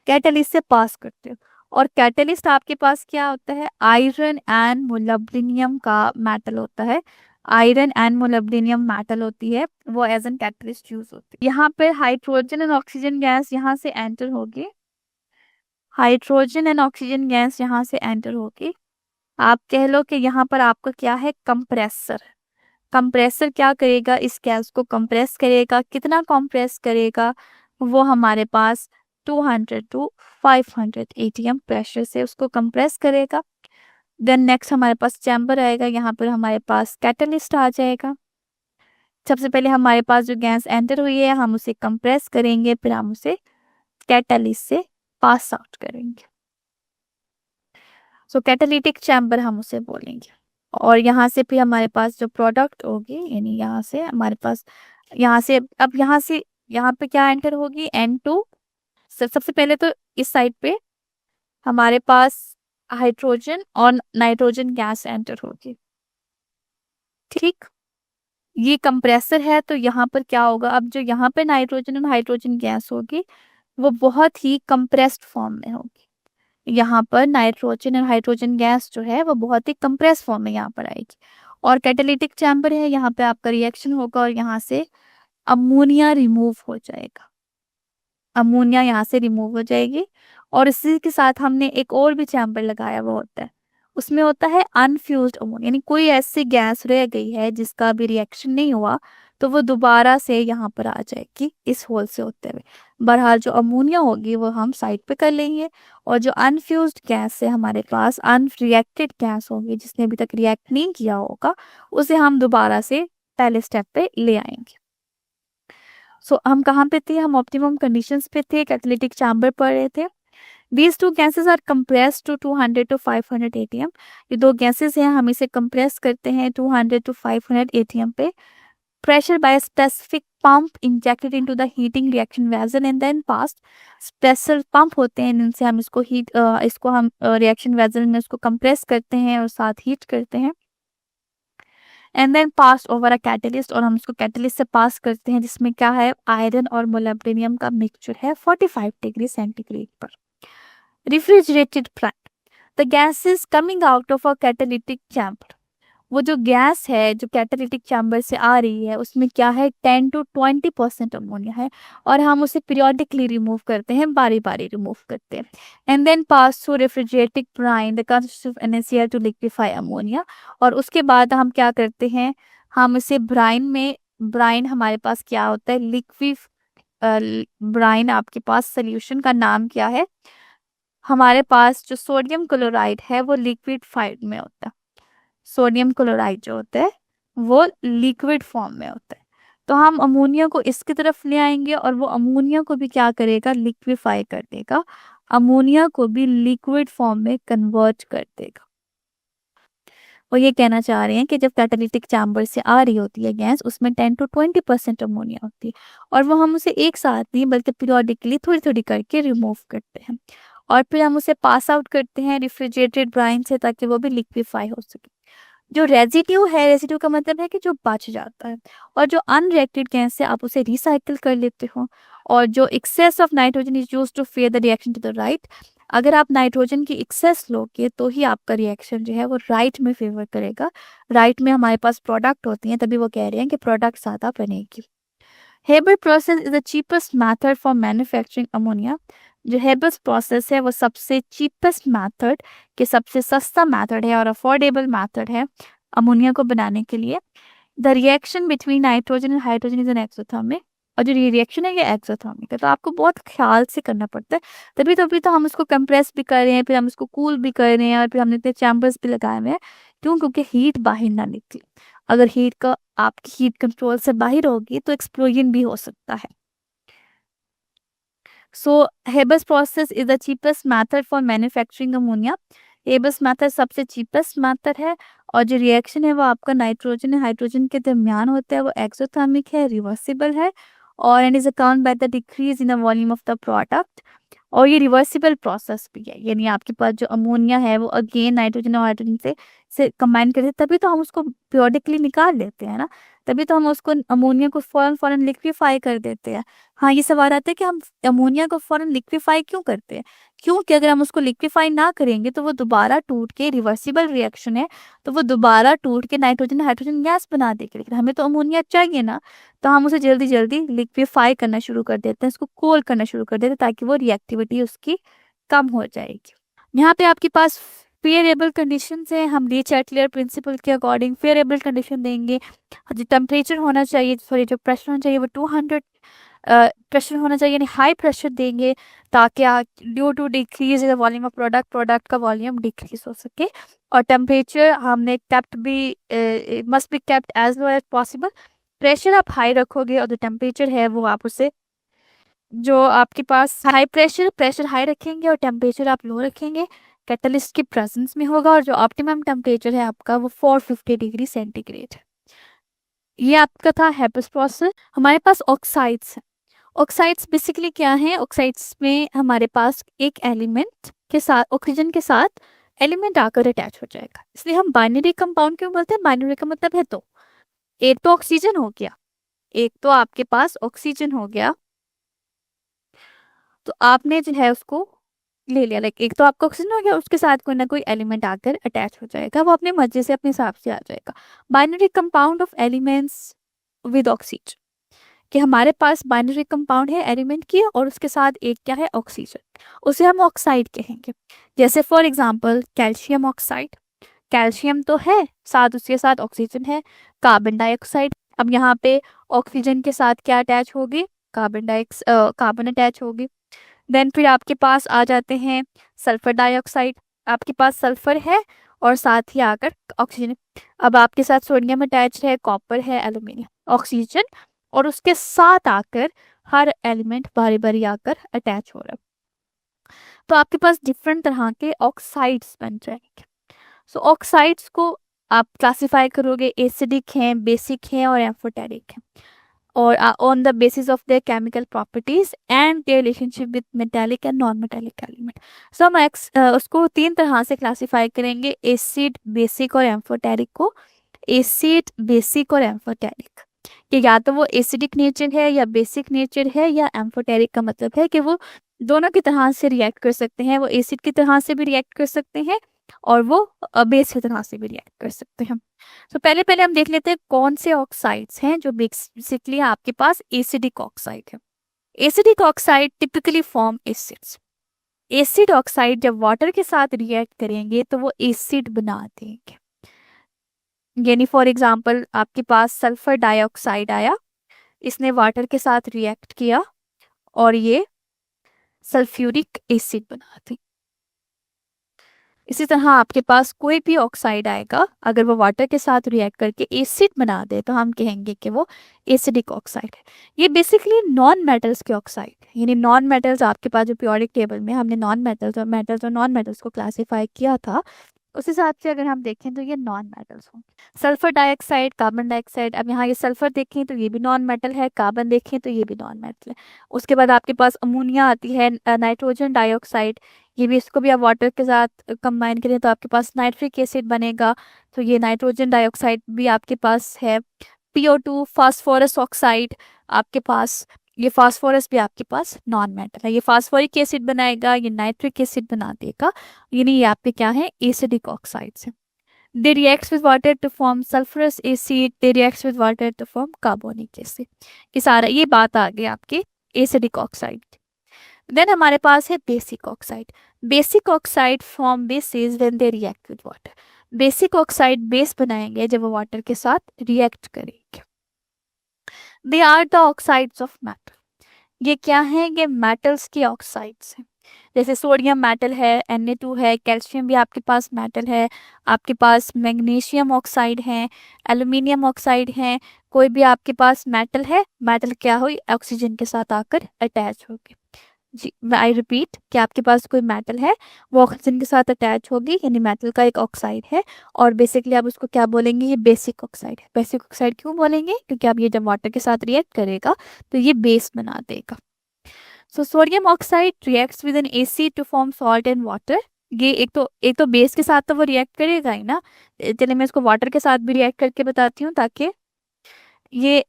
कैटलिस्ट से पास करते हो। और कैटलिस्ट आपके पास क्या होता है, आयरन एंड मोलिब्डेनम का मेटल होता है। आयरन एंड मोलिब्डेनम मेटल होती है, वो एज एन कैटलिस्ट यूज होती है। यहाँ पर हाइड्रोजन एंड ऑक्सीजन गैस यहाँ से एंटर होगी, हाइड्रोजन एंड ऑक्सीजन गैस यहाँ से एंटर होगी। आप कह लो कि यहाँ पर आपका क्या है, कंप्रेसर। कंप्रेसर क्या करेगा, इस गैस को कंप्रेस करेगा। कितना कंप्रेस करेगा, वो हमारे पास 200 to 500 atm प्रेशर से उसको कंप्रेस करेगा। देन नेक्स्ट हमारे पास चैम्बर आएगा, यहाँ पर हमारे पास कैटलिस्ट आ जाएगा। सबसे पहले हमारे पास जो गैस एंटर हुई है हम उसे कंप्रेस करेंगे, फिर हम उसे कैटलिस्ट से पास आउट करेंगे। सो कैटालिटिक चैम्बर हम उसे बोलेंगे। और यहाँ से फिर हमारे पास जो प्रोडक्ट होगी, यानी यहाँ से हमारे पास, यहाँ से अब यहाँ से यहाँ पे क्या एंटर होगी, N2। सबसे पहले तो इस साइड पे हमारे पास हाइड्रोजन और नाइट्रोजन गैस एंटर होगी, ठीक। ये कंप्रेसर है तो यहाँ पर क्या होगा, अब जो यहाँ पे नाइट्रोजन और हाइड्रोजन गैस होगी वो बहुत ही कंप्रेस्ड फॉर्म में होगी। यहाँ पर नाइट्रोजन और हाइड्रोजन गैस जो है वो बहुत ही कंप्रेस फॉर्म में यहाँ पर आएगी। और कैटालिटिक चैम्बर है, यहाँ पे आपका रिएक्शन होगा और यहाँ से अमोनिया रिमूव हो जाएगा। अमोनिया यहाँ से रिमूव हो जाएगी। और इसी के साथ हमने एक और भी चैम्बर लगाया हुआ होता है, उसमें होता है अनफ्यूज्ड अमोनिया, यानी कोई ऐसी गैस रह गई है जिसका भी रिएक्शन नहीं हुआ तो वो दोबारा से यहाँ पर आ जाएगी इस होल से होते हुए। बहरहाल जो अमोनिया होगी वो हम साइड पे कर लेंगे, और जो अनफ्यूज्ड गैस है हमारे पास, अनरिएक्टेड गैस होगी जिसने अभी तक रिएक्ट नहीं किया होगा, उसे हम दोबारा से पहले स्टेप पे ले आएंगे। सो हम कहाँ पे थे, हम ऑप्टिमम कंडीशंस पे थे, कैटालिटिक चैम्बर पढ़ रहे थे। These two gases are compressed to 200 to 500 atm। ये दो गैसेस हैं, हम इसे कंप्रेस करते हैं 200 to 500 atm पे। Pressure by a specific pump injected into the heating reaction vessel and then passed। Special pump होते हैं जिनसे हम इसको हम रिएक्शन वेसल में इसको कंप्रेस करते हैं और साथ हीट करते हैं। And then pass over a catalyst, और हम उसको कैटलिस्ट से पास करते हैं जिसमें क्या है, आयरन और मोलिब्डेनम का मिक्सचर है 45 डिग्री सेंटीग्रेड पर। Refrigerated plant, the gas is coming out of a catalytic chamber, वो जो गैस है जो कैटालिटिक चैम्बर से आ रही है उसमें क्या है, 10 to 20% अमोनिया है, और हम उसे पीरियोडिकली रिमूव करते हैं, बारी बारी रिमूव करते हैं। And then pass through refrigerating brine the consistency of NaCl to liquefy ammonia, और उसके बाद हम क्या करते हैं, हम इसे ब्राइन में, ब्राइन हमारे पास क्या होता है, लिक्विड ब्राइन, आपके पास सोल्यूशन का नाम क्या है, हमारे पास जो सोडियम क्लोराइड है वो लिक्विड फाइड में होता है, सोडियम क्लोराइड जो होता है वो लिक्विड फॉर्म में होता है। तो हम अमोनिया को इसकी तरफ ले आएंगे और वो अमोनिया को भी क्या करेगा, लिक्विफाई कर देगा, अमोनिया को भी लिक्विड फॉर्म में कन्वर्ट कर देगा। वो ये कहना चाह रहे हैं कि जब कैटालिटिक चैम्बर से आ रही होती है गैस, उसमें 10 to 20% अमोनिया होती है, और वो हम उसे एक साथ नहीं बल्कि पीरियोडिकली थोड़ी थोड़ी करके रिमूव करते हैं, और फिर हम उसे पास आउट करते हैं रेफ्रिजरेटेड ब्राइन से ताकि वो भी लिक्विफाई हो सके। जो रेजिड्यू है, रेजिड्यू का मतलब है कि जो बच जाता है, और जो अनरिएक्टेड गैस है आप उसे रिसाइकिल कर लेते हो, और जो excess of nitrogen is used to favour the reaction to the right, अगर आप नाइट्रोजन की एक्सेस लोगे तो ही आपका रिएक्शन जो है वो राइट में फेवर करेगा, राइट में हमारे पास प्रोडक्ट होती हैं, तभी वो कह रहे हैं कि प्रोडक्ट ज़्यादा बनेगी। Haber process is the cheapest method for manufacturing ammonia, जो हेबर्स प्रोसेस है वो सबसे चीपेस्ट मैथड, के सबसे सस्ता मैथड है और अफोर्डेबल मैथड है अमोनिया को बनाने के लिए। The reaction between nitrogen and hydrogen is an exothermic, और जो रिएक्शन है ये एक्सोथर्मिक है, तो आपको बहुत ख्याल से करना पड़ता है, तभी तो हम उसको कंप्रेस भी कर रहे हैं, फिर हम उसको कूल भी कर रहे हैं, और फिर हमने इतने चैम्बर्स भी लगाए हुए हैं, क्यों, क्योंकि हीट बाहर ना निकले, अगर हीट का आपकी हीट कंट्रोल से बाहर होगी तो एक्सप्लोजन भी हो सकता है। So Haber's process is the cheapest method for manufacturing ammonia, Haber's method सबसे चीपेस्ट मैथड है, और जो रिएक्शन है वो आपका नाइट्रोजन और हाइड्रोजन के दरमियान होता है, वो एक्सोथर्मिक है, रिवर्सिबल है, और and is account by the decrease in the volume of the product, और ये रिवर्सिबल प्रोसेस भी है, यानी आपके पास जो अमोनिया है वो अगेन नाइट्रोजन और हाइड्रोजन से कंबाइन करते हैं, तभी तो हम उसको पीरियोडिकली निकाल लेते हैं ना, तभी तो हम उसको अमोनिया को फौरन फौरन लिक्विफाई कर देते हैं। हाँ, ये सवाल आता है कि हम अमोनिया को फौरन लिक्विफाई क्यों करते हैं, क्योंकि अगर हम उसको लिक्विफाई ना करेंगे तो वो दोबारा टूट के, रिवर्सिबल रिएक्शन है, तो वो दोबारा टूट के नाइट्रोजन हाइड्रोजन गैस बना देगी, लेकिन हमें तो अमोनिया चाहिए ना, तो हम उसे जल्दी जल्दी लिक्विफाई करना शुरू कर देते हैं, उसको कोल करना शुरू कर देते हैं ताकि वो रिएक्टिविटी उसकी कम हो जाएगी। यहाँ पे आपके पास फेयरेबल कंडीशन है, हम ली चैटलियर प्रिंसिपल के अकॉर्डिंग फेयरेबल कंडीशन देंगे, जो टेम्परेचर होना चाहिए, सॉरी जो प्रेशर होना चाहिए वो 200 प्रेशर होना चाहिए, यानी हाई प्रेशर देंगे ताकि due to decrease the volume of product, product का वॉल्यूम डिक्रीज हो सके, और टेम्परेचर हमने केप्ट भी must be kept as low as possible, pressure आप हाई रखोगे और जो टेम्परेचर है वो आप उसे, जो आपके पास हाई प्रेशर हाई रखेंगे और टेम्परेचर आप लो रखेंगे, कैटलिस्ट की प्रेजेंस में होगा, और जो ऑप्टिमम टेम्परेचर है आपका वो 450 डिग्री सेंटीग्रेड। ये आपका था हेबर्स प्रोसेस। हमारे पास ऑक्साइड्स है, ऑक्साइड्स बेसिकली क्या है, ऑक्साइड्स में हमारे पास एक एलिमेंट के साथ, ऑक्सीजन के साथ एलिमेंट आकर अटैच हो जाएगा, इसलिए हम बाइनरी कंपाउंड क्यों बोलते हैं, बाइनरी का मतलब है तो एक तो ऑक्सीजन हो गया, एक तो आपके पास ऑक्सीजन हो गया, तो आपने जो है उसको ले लिया, लाइक एक तो आपका ऑक्सीजन हो गया, उसके साथ कोई ना कोई एलिमेंट आकर अटैच हो जाएगा, वो अपने मर्जी से अपने हिसाब से आ जाएगा। Binary compound of elements with oxygen, कि हमारे पास बाइनरी कंपाउंड है एलिमेंट की और उसके साथ एक क्या है, ऑक्सीजन, उसे हम ऑक्साइड कहेंगे। जैसे for example calcium oxide, calcium तो है, साथ उसके साथ ऑक्सीजन है, कार्बन डाइऑक्साइड, अब यहाँ पे ऑक्सीजन के साथ क्या अटैच होगी, कार्बन अटैच होगी। देन फिर आपके पास आ जाते हैं सल्फर डाइऑक्साइड, आपके पास सल्फर है और साथ ही आकर ऑक्सीजन, अब आपके साथ सोडियम अटैच है, कॉपर है, एल्यूमिनियम, ऑक्सीजन, और उसके साथ आकर हर एलिमेंट बारी बारी आकर अटैच हो रहा है, तो आपके पास डिफरेंट तरह के ऑक्साइड्स बन जाएंगे। सो ऑक्साइड्स को आप क्लासिफाई करोगे, एसिडिक हैं, बेसिक हैं और एम्फोटेरिक हैं, और on the basis of their chemical properties and their relationship with metallic and non metallic element. So हम उसको तीन तरह से क्लासिफाई करेंगे, एसिड, बेसिक और एम्फोटेरिक को। एसिड, बेसिक और एम्फोटेरिक, कि या तो वो एसिडिक नेचर है या बेसिक नेचर है, या एम्फोटेरिक का मतलब है कि वो दोनों की तरह से रिएक्ट कर सकते हैं, वो एसिड की तरह से भी रिएक्ट कर सकते हैं और वो बेस की तरह से भी रिएक्ट कर सकते हैं। तो पहले पहले हम देख लेते हैं कौन से ऑक्साइड्स हैं जो बेसिकली आपके पास एसिडिक ऑक्साइड है। Acidic oxide typically form acids. Acid oxide जब वाटर के साथ रिएक्ट करेंगे तो वो एसिड बना देंगे। यानी फॉर एग्जांपल आपके पास सल्फर डाइऑक्साइड आया, इसने वाटर के साथ रिएक्ट किया और ये सल्फ्यूरिक एसिड बना दी। इसी तरह आपके पास कोई भी ऑक्साइड आएगा, अगर वो वाटर के साथ रिएक्ट करके एसिड बना दे तो हम कहेंगे कि वो एसिडिक ऑक्साइड है। ये बेसिकली नॉन मेटल्स के ऑक्साइड है, यानी नॉन मेटल्स आपके पास जो पीरियोडिक टेबल में हमने नॉन मेटल्स और नॉन मेटल्स को क्लासिफाई किया था, उस हिसाब से अगर हम देखें तो ये नॉन मेटल्स होंगे। सल्फर डाइऑक्साइड, कार्बन डाइऑक्साइड, अब यहाँ ये सल्फर देखें तो ये भी नॉन मेटल है, कार्बन देखें तो ये भी नॉन मेटल है। उसके बाद आपके पास अमोनिया आती है, नाइट्रोजन डाइऑक्साइड, ये भी, इसको भी आप वाटर के साथ कंबाइन करें तो आपके पास नाइट्रिक एसिड बनेगा, तो ये नाइट्रोजन डाइऑक्साइड भी आपके पास है। PO2, फास्फोरस ऑक्साइड आपके पास, ये फास्फोरस भी आपके पास नॉन मेटल है, ये फास्फोरिक एसिड बनाएगा, ये नाइट्रिक एसिड बना देगा, यानी ये आपके क्या है, एसिडिक ऑक्साइड्स है। They reacts with water to form sulphurous acid, they reacts with water to form carbonic acid. ये सारा, ये बात आ गई आपके एसिडिक ऑक्साइड। देन हमारे पास है basic oxide. Basic oxide form bases when they react with water. Basic oxide base बनाएंगे जब वो वाटर के साथ रिएक्ट करेंगे। They are the oxides of metal. ये क्या है, ये मेटल्स के ऑक्साइड्स हैं। जैसे सोडियम मेटल है, Na2 है, कैल्शियम भी आपके पास मेटल है, आपके पास मैग्नीशियम ऑक्साइड है, एल्यूमिनियम ऑक्साइड है। कोई भी आपके पास मेटल है, मेटल क्या हुई, ऑक्सीजन के साथ आकर अटैच होगी। जी, आई रिपीट कि आपके पास कोई मेटल है, वो ऑक्सीजन के साथ अटैच होगी, यानी मेटल का एक ऑक्साइड है, और बेसिकली आप उसको क्या बोलेंगे, ये बेसिक ऑक्साइड है। बेसिक ऑक्साइड क्यों बोलेंगे, क्योंकि आप ये जब वाटर के साथ रिएक्ट करेगा तो ये बेस बना देगा। So sodium oxide reacts with an acid to form salt and water. ये एक तो बेस के साथ तो वो रिएक्ट करेगा ही ना, चलिए मैं इसको वाटर के साथ भी रिएक्ट करके बताती हूँ, ताकि ये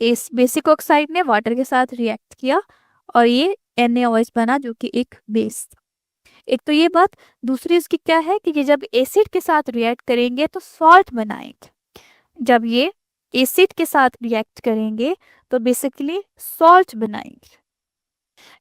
इस बेसिक ऑक्साइड ने वाटर के साथ रिएक्ट किया और ये NaOH बना, जो कि एक बेस। एक तो ये बात, दूसरी इसकी क्या है कि ये जब एसिड के साथ रिएक्ट करेंगे तो सॉल्ट बनाएंगे। जब ये एसिड के साथ रिएक्ट करेंगे तो बेसिकली सॉल्ट बनाएंगे।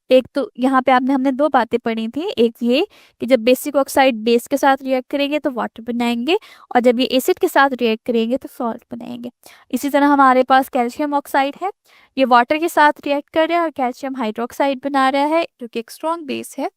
एक तो यहाँ पे हमने दो बातें पढ़ी थी, एक ये कि जब बेसिक ऑक्साइड बेस के साथ रिएक्ट करेंगे तो वाटर बनाएंगे, और जब ये एसिड के साथ रिएक्ट करेंगे तो सॉल्ट बनाएंगे। इसी तरह हमारे पास कैल्शियम ऑक्साइड है, ये वाटर के साथ रिएक्ट कर रहा है और कैल्शियम हाइड्रोक्साइड बना रहा है, जो कि एक स्ट्रॉन्ग बेस है,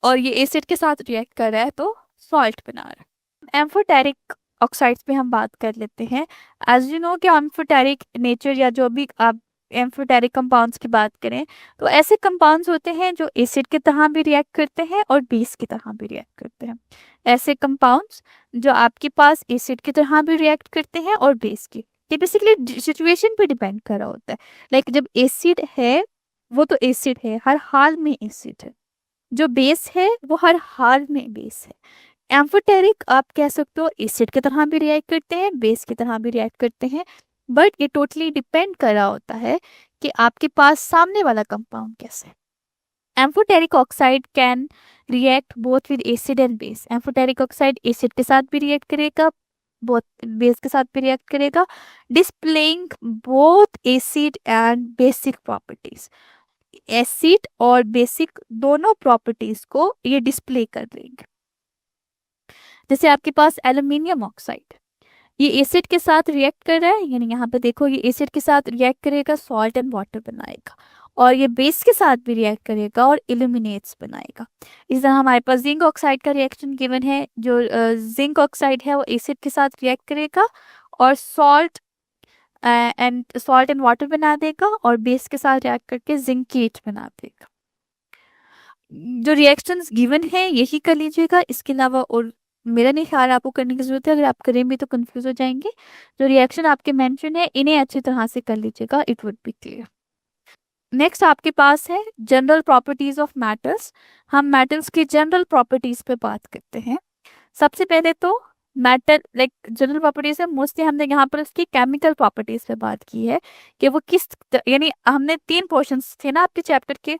और ये एसिड के साथ रिएक्ट कर रहा है तो सॉल्ट बना रहा है। एम्फोटेरिक ऑक्साइड्स पे हम बात कर लेते हैं। एज यू नो कि एम्फोटेरिक नेचर, या जो भी आप एम्फोटेरिक कंपाउंड्स की बात करें तो ऐसे कंपाउंड्स होते हैं जो एसिड की तरह भी रिएक्ट करते हैं और बेस की तरह भी रिएक्ट करते हैं। ऐसे कंपाउंड्स जो आपके पास एसिड की तरह भी रिएक्ट करते हैं और बेस की, ये बेसिकली सिचुएशन पे डिपेंड कर रहा होता है। लाइक जब एसिड है वो तो एसिड है, हर हाल में एसिड है, जो बेस है वो हर हाल में बेस है। एम्फोटेरिक आप कह सकते हो एसिड की तरह भी रिएक्ट करते हैं, बेस की तरह भी रिएक्ट करते हैं, बट ये टोटली डिपेंड कर रहा होता है कि आपके पास सामने वाला कंपाउंड कैसा है। Amphoteric oxide can react both with acid and base. Amphoteric oxide acid के साथ भी रिएक्ट करेगा, बोथ बेस के साथ भी रिएक्ट करेगा, displaying both acid and basic properties. Acid और बेसिक दोनों प्रॉपर्टीज को ये डिस्प्ले कर देंगे। जैसे आपके पास एल्यूमिनियम ऑक्साइड, ये एसिड के साथ रिएक्ट कर रहा है, यानी यहाँ पे देखो ये एसिड के साथ रिएक्ट करेगा, सॉल्ट एंड वाटर बनाएगा, और ये बेस के साथ भी रिएक्ट करेगा और इल्यूमिनेट्स बनाएगा। इस तरह हमारे पास जिंक ऑक्साइड का रिएक्शन गिवन है, जो जिंक ऑक्साइड है वो एसिड के साथ रिएक्ट करेगा और सॉल्ट एंड वाटर बना देगा, और बेस के साथ रिएक्ट करके जिंकेट बना देगा। जो रिएक्शंस गिवन है यही कर लीजिएगा, इसके अलावा और मेरा नहीं ख्याल आपको करने की जरूरत है, अगर आप करें भी तो कंफ्यूज हो जाएंगे। जो रिएक्शन आपके मेंशन है इन्हें अच्छी तरह से कर लीजिएगा, it would be clear. Next आपके पास है जनरल प्रॉपर्टीज ऑफ मेटल्स। हम मेटल्स की जनरल प्रॉपर्टीज पे बात करते हैं। सबसे पहले तो मेटल लाइक जनरल प्रॉपर्टीज है, मोस्टली हमने यहाँ पर उसकी केमिकल प्रॉपर्टीज पे बात की है कि वो किस यानी हमने 3 पोर्शंस थे ना आपके चैप्टर के,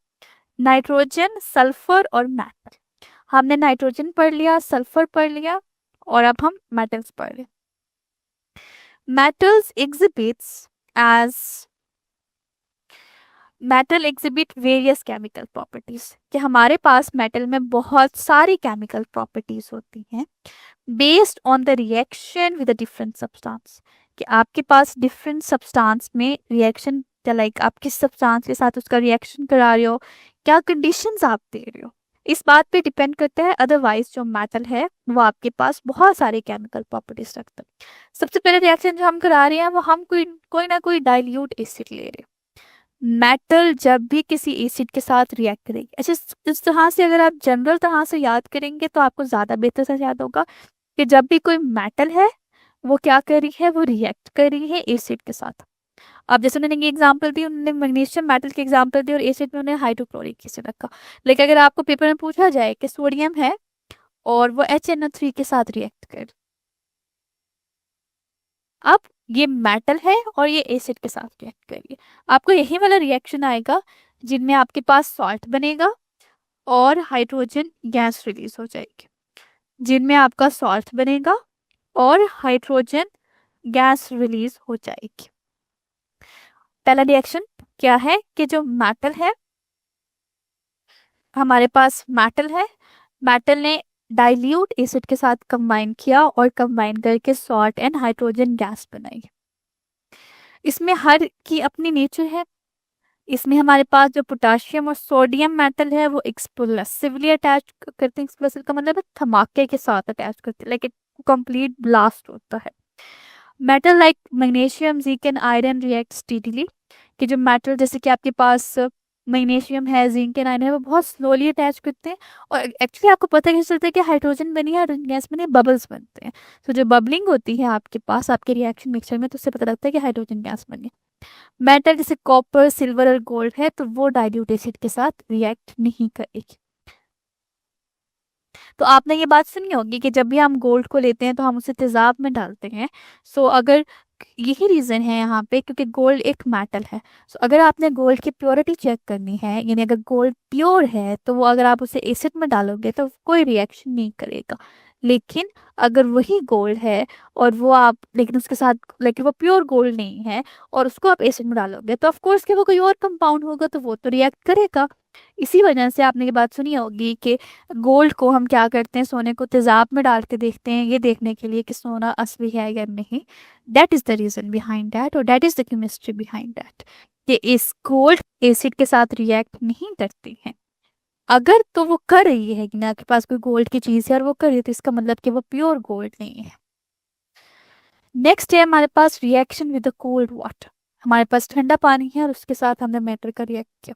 नाइट्रोजन, सल्फर और मेटल। हमने नाइट्रोजन पढ़ लिया, सल्फर पढ़ लिया और अब हम मेटल्स पढ़ रहे। Metals exhibits as metal exhibit various chemical properties, कि हमारे पास मेटल में बहुत सारी केमिकल प्रॉपर्टीज होती हैं based on the reaction with different substance, कि आपके पास डिफरेंट सब्सटेंस में रिएक्शन, लाइक आप किस सब्सटेंस के साथ उसका रिएक्शन करा रहे हो, क्या कंडीशंस आप दे रहे हो, इस बात पे डिपेंड करता है। अदरवाइज जो मेटल है वो आपके पास बहुत सारे केमिकल प्रॉपर्टीज रखता है। सबसे पहले रिएक्शन जो हम करा रहे हैं वो हम कोई ना कोई डाइल्यूट एसिड ले रहे हैं। मेटल जब भी किसी एसिड के साथ रिएक्ट करेगी, अच्छा इस तरह से अगर आप जनरल तरह से याद करेंगे तो आपको ज़्यादा बेहतर से याद होगा कि जब भी कोई मेटल है वो क्या कर रही है, वो रिएक्ट कर रही है एसिड के साथ। अब जैसे उन्होंने ये एग्जांपल दी, उन्होंने मैग्नीशियम मेटल के एग्जांपल दी और एसिड में उन्होंने हाइड्रोक्लोरिक एसिड रखा। लेकिन अगर आपको पेपर में पूछा जाए कि सोडियम है और वो HNO3 के साथ रिएक्ट कर, अब ये मेटल है और ये एसिड के साथ रिएक्ट करिए, आपको यही वाला रिएक्शन आएगा जिनमें आपके पास सॉल्ट बनेगा और हाइड्रोजन गैस रिलीज हो जाएगी, जिनमें आपका सॉल्ट बनेगा और हाइड्रोजन गैस रिलीज हो जाएगी। पहला रिएक्शन क्या है कि जो मेटल है, हमारे पास मेटल है, मेटल ने डाइल्यूट एसिड के साथ कंबाइन किया और कंबाइन करके सॉल्ट एंड हाइड्रोजन गैस बनाई। इसमें हर की अपनी नेचर है। इसमें हमारे पास जो पोटाशियम और सोडियम मेटल है वो एक्सप्लोसिवली अटैच करते हैं। एक्सप्लोसिव का मतलब है धमाके के साथ अटैच करते हैं, लाइक कंप्लीट ब्लास्ट होता है। Metal like magnesium, zinc and iron react steadily, कि जो मेटल जैसे कि आपके पास मैग्नीशियम है, जिंक एंड आयरन है, वो बहुत स्लोली अटैच करते हैं। और एक्चुअली आपको पता कैसे चलता है कि हाइड्रोजन बनी है, हाइड्रोजन गैस बनी है, बबल्स बनते हैं। तो जो बबलिंग होती है आपके पास आपके रिएक्शन मिक्सचर में, तो उससे पता लगता है कि हाइड्रोजन गैस बनी है। मेटल जैसे कॉपर, सिल्वर और गोल्ड है तो वो डाइल्यूट एसिड के साथ रिएक्ट नहीं करेगी। तो आपने ये बात सुनी होगी कि जब भी हम गोल्ड को लेते हैं तो हम उसे तेजाब में डालते हैं। सो अगर यही रीज़न है यहाँ पे क्योंकि गोल्ड एक मेटल है। सो अगर आपने गोल्ड की प्योरिटी चेक करनी है, यानी अगर गोल्ड प्योर है तो वो अगर आप उसे एसिड में डालोगे तो कोई रिएक्शन नहीं करेगा। लेकिन अगर वही गोल्ड है और वो आप लेकिन उसके साथ लेकिन वो प्योर गोल्ड नहीं है और उसको आप एसिड में डालोगे तो ऑफ कोर्स कि वो कोई और कंपाउंड होगा तो वो तो रिएक्ट करेगा। इसी वजह से आपने ये बात सुनी होगी कि गोल्ड को हम क्या करते हैं, सोने को तेजाब में डाल के देखते हैं ये देखने के लिए कि सोना असली है या नहीं। That is the reason behind that और that is the chemistry behind that कि इस गोल्ड एसिड के साथ रिएक्ट नहीं करती है। अगर तो वो कर रही है कि ना आपके पास कोई गोल्ड की चीज है और वो कर रही है तो इसका मतलब कि वो प्योर गोल्ड नहीं है। नेक्स्ट है हमारे पास reaction with the cold water. हमारे पास ठंडा पानी है और उसके साथ हमने मेटल का रिएक्ट किया।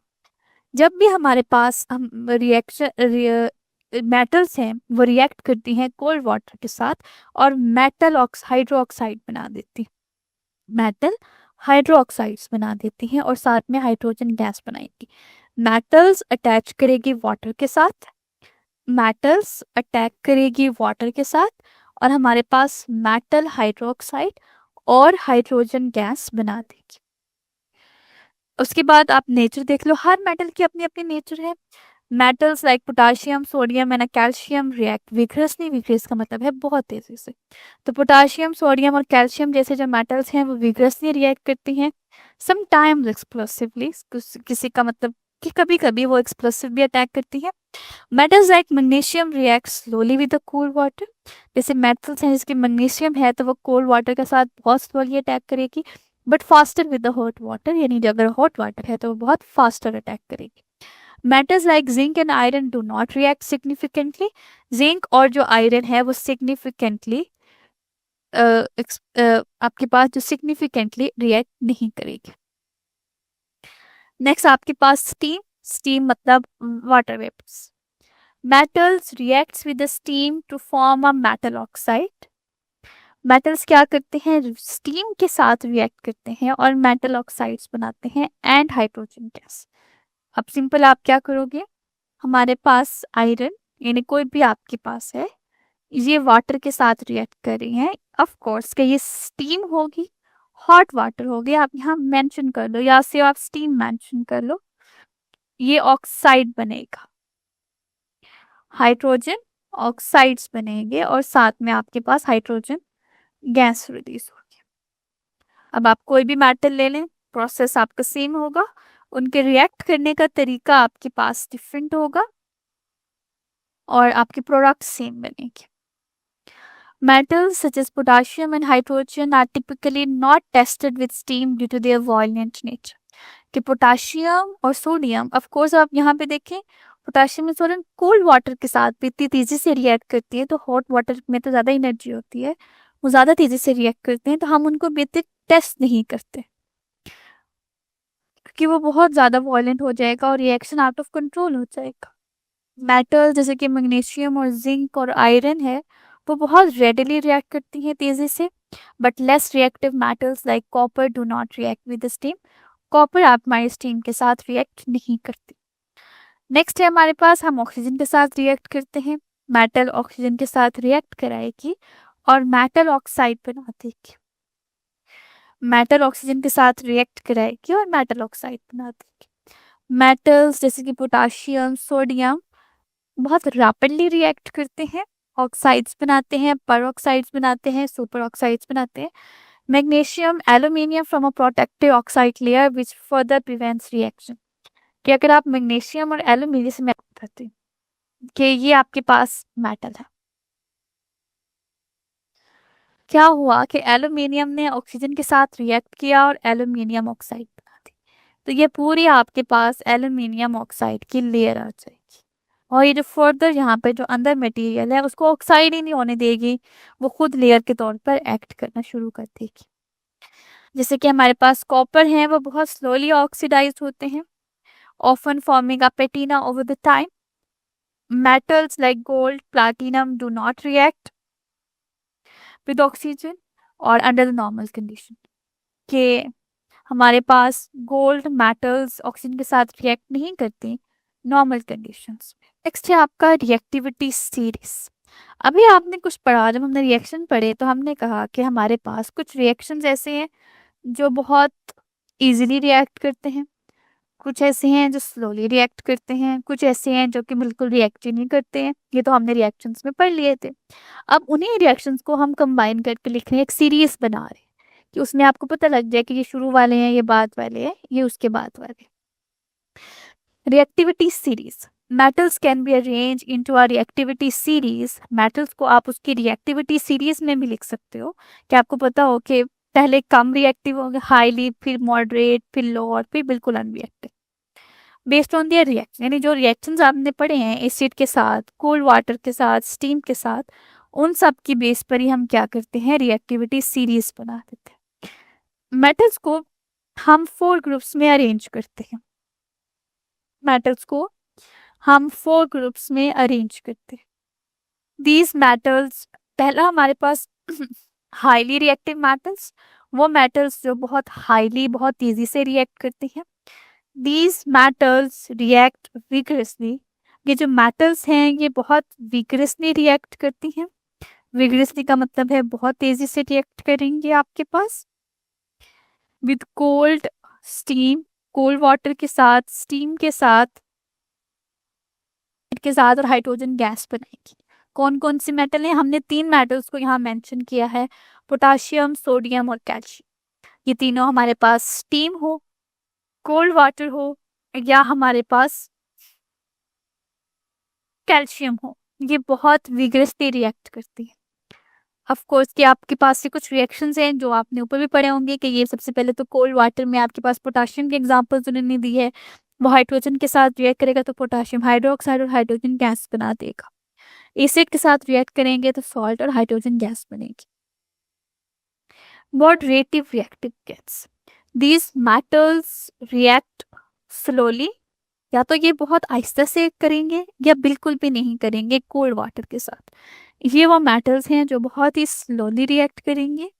जब भी हमारे पास हम रिएक्शन मेटल्स हैं वो रिएक्ट करती हैं कोल्ड वाटर के साथ और मेटल हाइड्रोक्साइड बना देती, मेटल हाइड्रोक्साइड्स बना देती हैं और साथ में हाइड्रोजन गैस बनाएगी। मेटल्स अटैच करेगी वाटर के साथ, मेटल्स अटैक करेगी वाटर के साथ और हमारे पास मेटल हाइड्रोक्साइड और हाइड्रोजन गैस बना देगी। उसके बाद आप नेचर देख लो, हर मेटल की अपनी अपनी नेचर है। Metals like potassium, sodium and calcium react vigorously, vigorous का मतलब है बहुत तेजी से। तो पोटाशियम, सोडियम और कैल्शियम जैसे जो मेटल्स हैं वो विग्रसली रिएक्ट करती हैं, समटाइम्स एक्सप्लोसिवली, किसी का मतलब कि कभी कभी वो एक्सप्लोसिव भी अटैक करती है। Metals like magnesium react slowly with the cold water, जैसे मेटल्स हैं जिसके मैग्नीशियम है तो वो कोल्ड वाटर के साथ बहुत स्लोली अटैक करेगी, but faster with the hot water, यानी अगर हॉट वाटर है तो वो बहुत फास्टर अटैक करेगी। Metals like zinc and iron do not react significantly, zinc और जो आयरन है वो सिग्निफिकेंटली आपके पास जो सिग्निफिकेंटली रिएक्ट नहीं करेगी। नेक्स्ट आपके पास स्टीम, स्टीम मतलब water vapours. Metals reacts with the steam to form a metal oxide. Metals क्या करते हैं, स्टीम के साथ रिएक्ट करते हैं और मेटल ऑक्साइड्स बनाते हैं एंड हाइड्रोजन गैस। अब सिंपल आप क्या करोगे, हमारे पास आयरन यानी कोई भी आपके पास है, ये वाटर के साथ रिएक्ट कर रही हैं, ऑफ कोर्स कि ये स्टीम होगी, हॉट वाटर होगी, आप यहाँ मेंशन कर लो या से आप स्टीम मेंशन कर लो। ये ऑक्साइड बनेगा, हाइड्रोजन ऑक्साइड्स बनेंगे और साथ में आपके पास हाइड्रोजन गैस रिलीज होगी। अब आप कोई भी मेटल ले लें, प्रोसेस आपका सेम होगा, उनके रिएक्ट करने का तरीका आपके पास डिफरेंट होगा और आपके प्रोडक्ट सेम बनेंगे। Metals such as potassium and hydrogen are typically not tested with steam due to their violent nature. कि पोटाशियम और सोडियम, ऑफ कोर्स आप यहाँ पे देखें, पोटाशियम और सोडियम कोल्ड वाटर के साथ भी इतनी तेजी से रिएक्ट करती है, तो हॉट वाटर में तो ज़्यादा एनर्जी होती है, वो ज़्यादा तेजी से रिएक्ट करते हैं, तो हम उनको बेहतर टेस्ट नहीं करते क्योंकि वो बहुत ज़्यादा वायलेंट हो जाएगा और रिएक्शन आउट ऑफ कंट्रोल हो जाएगा। मेटल जैसे कि मैग्नीशियम और जिंक और आयरन है, वो बहुत रेडिली रिएक्ट करती हैं तेजी से, but less reactive metals like copper do not react with steam. Copper आप हमारे स्टीम के साथ रिएक्ट नहीं करती। नेक्स्ट है हमारे पास, हम ऑक्सीजन के साथ रिएक्ट करते हैं, मेटल ऑक्सीजन के साथ रिएक्ट कराएगी और मेटल ऑक्साइड बना देगी। मेटल ऑक्सीजन के साथ रिएक्ट कराएगी और मेटल ऑक्साइड बना देगी। मेटल्स जैसे कि पोटाशियम, सोडियम बहुत रैपिडली रिएक्ट करते हैं, ऑक्साइड्स बनाते हैं, परऑक्साइड्स बनाते हैं, सुपर ऑक्साइड्स बनाते हैं। Magnesium, aluminium from a protective oxide layer which further prevents reaction. कि अगर आप मैग्नीशियम और एल्यूमिनियम से मेटल करते हैं कि ये आपके पास मेटल है, क्या हुआ कि एल्यूमिनियम ने ऑक्सीजन के साथ रिएक्ट किया और एल्यूमिनियम ऑक्साइड बना दी, तो ये पूरी आपके पास एल्यूमिनियम ऑक्साइड की लेयर आ जाएगी और ये जो फर्दर यहाँ पे जो अंदर मटेरियल है उसको ऑक्साइड ही नहीं होने देगी, वो खुद लेयर के तौर पर एक्ट करना शुरू कर देगी। जैसे कि हमारे पास कॉपर है, वो बहुत स्लोली ऑक्सीडाइज होते हैं, often forming a patina over the time. Metals like gold, platinum do not react with oxygen और अंडर द नॉर्मल कंडीशन, के हमारे पास गोल्ड मेटल्स ऑक्सीजन के साथ रिएक्ट नहीं करते नॉर्मल कंडीशंस में। नेक्स्ट है आपका रिएक्टिविटी सीरीज। अभी आपने कुछ पढ़ा, जब हमने रिएक्शन पढ़े तो हमने कहा कि हमारे पास कुछ रिएक्शंस ऐसे हैं जो बहुत इजीली रिएक्ट करते हैं, कुछ ऐसे हैं जो स्लोली रिएक्ट करते हैं, कुछ ऐसे हैं जो कि बिल्कुल रिएक्ट ही नहीं करते हैं। ये तो हमने रिएक्शंस में पढ़ लिए थे। अब उन्हीं रिएक्शंस को हम कंबाइन करके लिख रहे हैं, एक सीरीज बना रहे हैं कि उसमें आपको पता लग जाए कि ये शुरू वाले हैं, ये बाद वाले हैं, ये उसके बाद वाले। Reactivity series, metals can be arrange into a reactivity series. Metals को आप उसकी रिएक्टिविटी सीरीज में भी लिख सकते हो कि आपको पता हो कि पहले कम रिएक्टिव होंगे, हाईली, फिर मॉडरेट, फिर लो और फिर बिल्कुल unreactive, based on their reaction. यानी जो रिएक्शंस आपने पढ़े हैं एसिड के साथ, कोल्ड वाटर के साथ, स्टीम के साथ, उन सब की बेस पर ही हम क्या करते हैं, रिएक्टिविटी सीरीज बना देते हैं। मेटल्स को हम 4 ग्रुप्स में अरेंज करते हैं, मेटल्स को हम 4 ग्रुप्स में अरेंज करते हैं। दीज मेटल्स, पहला हमारे पास हाईली रिएक्टिव मेटल्स, वो मेटल्स जो बहुत हाईली, बहुत तेजी से रिएक्ट करते हैं। दीज मेटल्स रिएक्ट विगरसली, ये जो मेटल्स हैं ये बहुत विगरसली रिएक्ट करती हैं। विगरसली का मतलब है बहुत तेजी से रिएक्ट करेंगे आपके पास with cold steam, cold water के साथ, स्टीम के साथ और हाइड्रोजन गैस बनाएगी। कौन कौन सी मेटल है, हमने 3 मेटल्स को यहाँ मेंशन किया है, पोटाशियम, सोडियम और कैल्शियम। ये तीनों हमारे पास स्टीम हो, कोल्ड वाटर हो या हमारे पास कैल्शियम हो, ये बहुत विगरसली रिएक्ट करती है। ऑफ कोर्स कि आपके पास से कुछ रिएक्शंस हैं जो आपने ऊपर भी पढ़े होंगे कि ये सबसे पहले तो कोल्ड वाटर में आपके पास पोटाशियम के एग्जांपल्स उन्होंने दी है, वो हाइड्रोजन के साथ रिएक्ट करेगा तो पोटाशियम हाइड्रोक्साइड और हाइड्रोजन गैस बना देगा। एसिड के साथ रिएक्ट करेंगे तो सॉल्ट और हाइड्रोजन गैस बनेगी। Moderately reactive gas, these metals react slowly, या तो ये बहुत आहिस्ता से करेंगे या बिल्कुल भी नहीं करेंगे कोल्ड वाटर के साथ। ये वो मेटल्स हैं जो बहुत ही स्लोली रिएक्ट करेंगे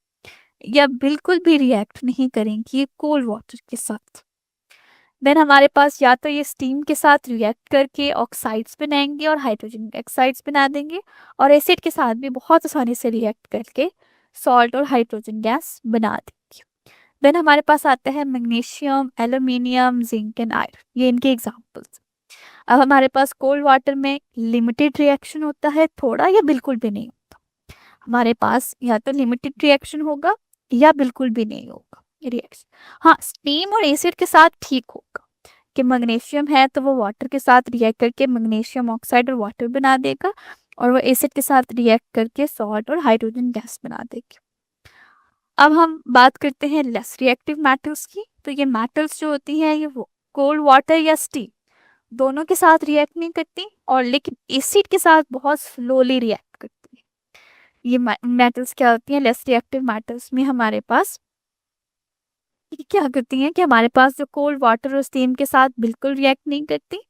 या बिल्कुल भी रिएक्ट नहीं करेंगे कोल्ड वाटर के साथ। देन हमारे पास या तो ये स्टीम के साथ रिएक्ट करके ऑक्साइड्स बनाएंगे और हाइड्रोजन ऑक्साइड्स बना देंगे, और एसिड के साथ भी बहुत आसानी से रिएक्ट करके सॉल्ट और हाइड्रोजन गैस बना देंगे। देन हमारे पास आता है magnesium, aluminium, zinc and iron, ये इनके एग्जांपल्स। अब हमारे पास कोल्ड वाटर में लिमिटेड रिएक्शन होता है, थोड़ा या बिल्कुल भी नहीं होता। हमारे पास या तो लिमिटेड रिएक्शन होगा या बिल्कुल भी नहीं होगा रिएक्शन। हाँ, स्टीम और एसिड के साथ ठीक होगा कि मैग्नीशियम है तो वो वाटर के साथ रिएक्ट करके मैग्नीशियम ऑक्साइड और वाटर बना देगा, और वो एसिड के साथ रिएक्ट करके सॉल्ट और हाइड्रोजन गैस बना देगी। अब हम बात करते हैं लेस रिएक्टिव मेटल्स की। तो ये मेटल्स जो होती हैं ये कोल्ड वाटर या स्टीम दोनों के साथ रिएक्ट नहीं करती, और लेकिन एसिड के साथ बहुत स्लोली रिएक्ट करती है। ये मेटल्स क्या होती हैं, लेस रिएक्टिव मेटल्स में हमारे पास ये क्या करती हैं कि हमारे पास जो कोल्ड वाटर और स्टीम के साथ बिल्कुल रिएक्ट नहीं करती,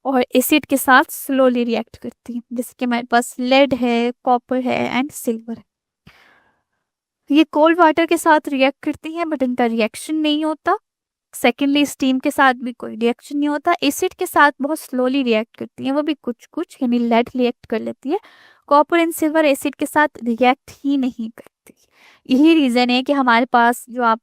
और एसिड के साथ स्लोली रिएक्ट करती हैं, जैसे कि हमारे पास लेड है, कॉपर है एंड सिल्वर है। ये कोल्ड वाटर के साथ रिएक्ट करती हैं बट इनका रिएक्शन नहीं होता। सेकेंडली स्टीम के साथ भी कोई रिएक्शन नहीं होता। एसिड के साथ बहुत स्लोली रिएक्ट करती हैं, वो भी कुछ कुछ, यानी लेड रिएक्ट कर लेती है। कॉपर एंड सिल्वर एसिड के साथ रिएक्ट ही नहीं करती। यही रीजन है कि हमारे पास जो आप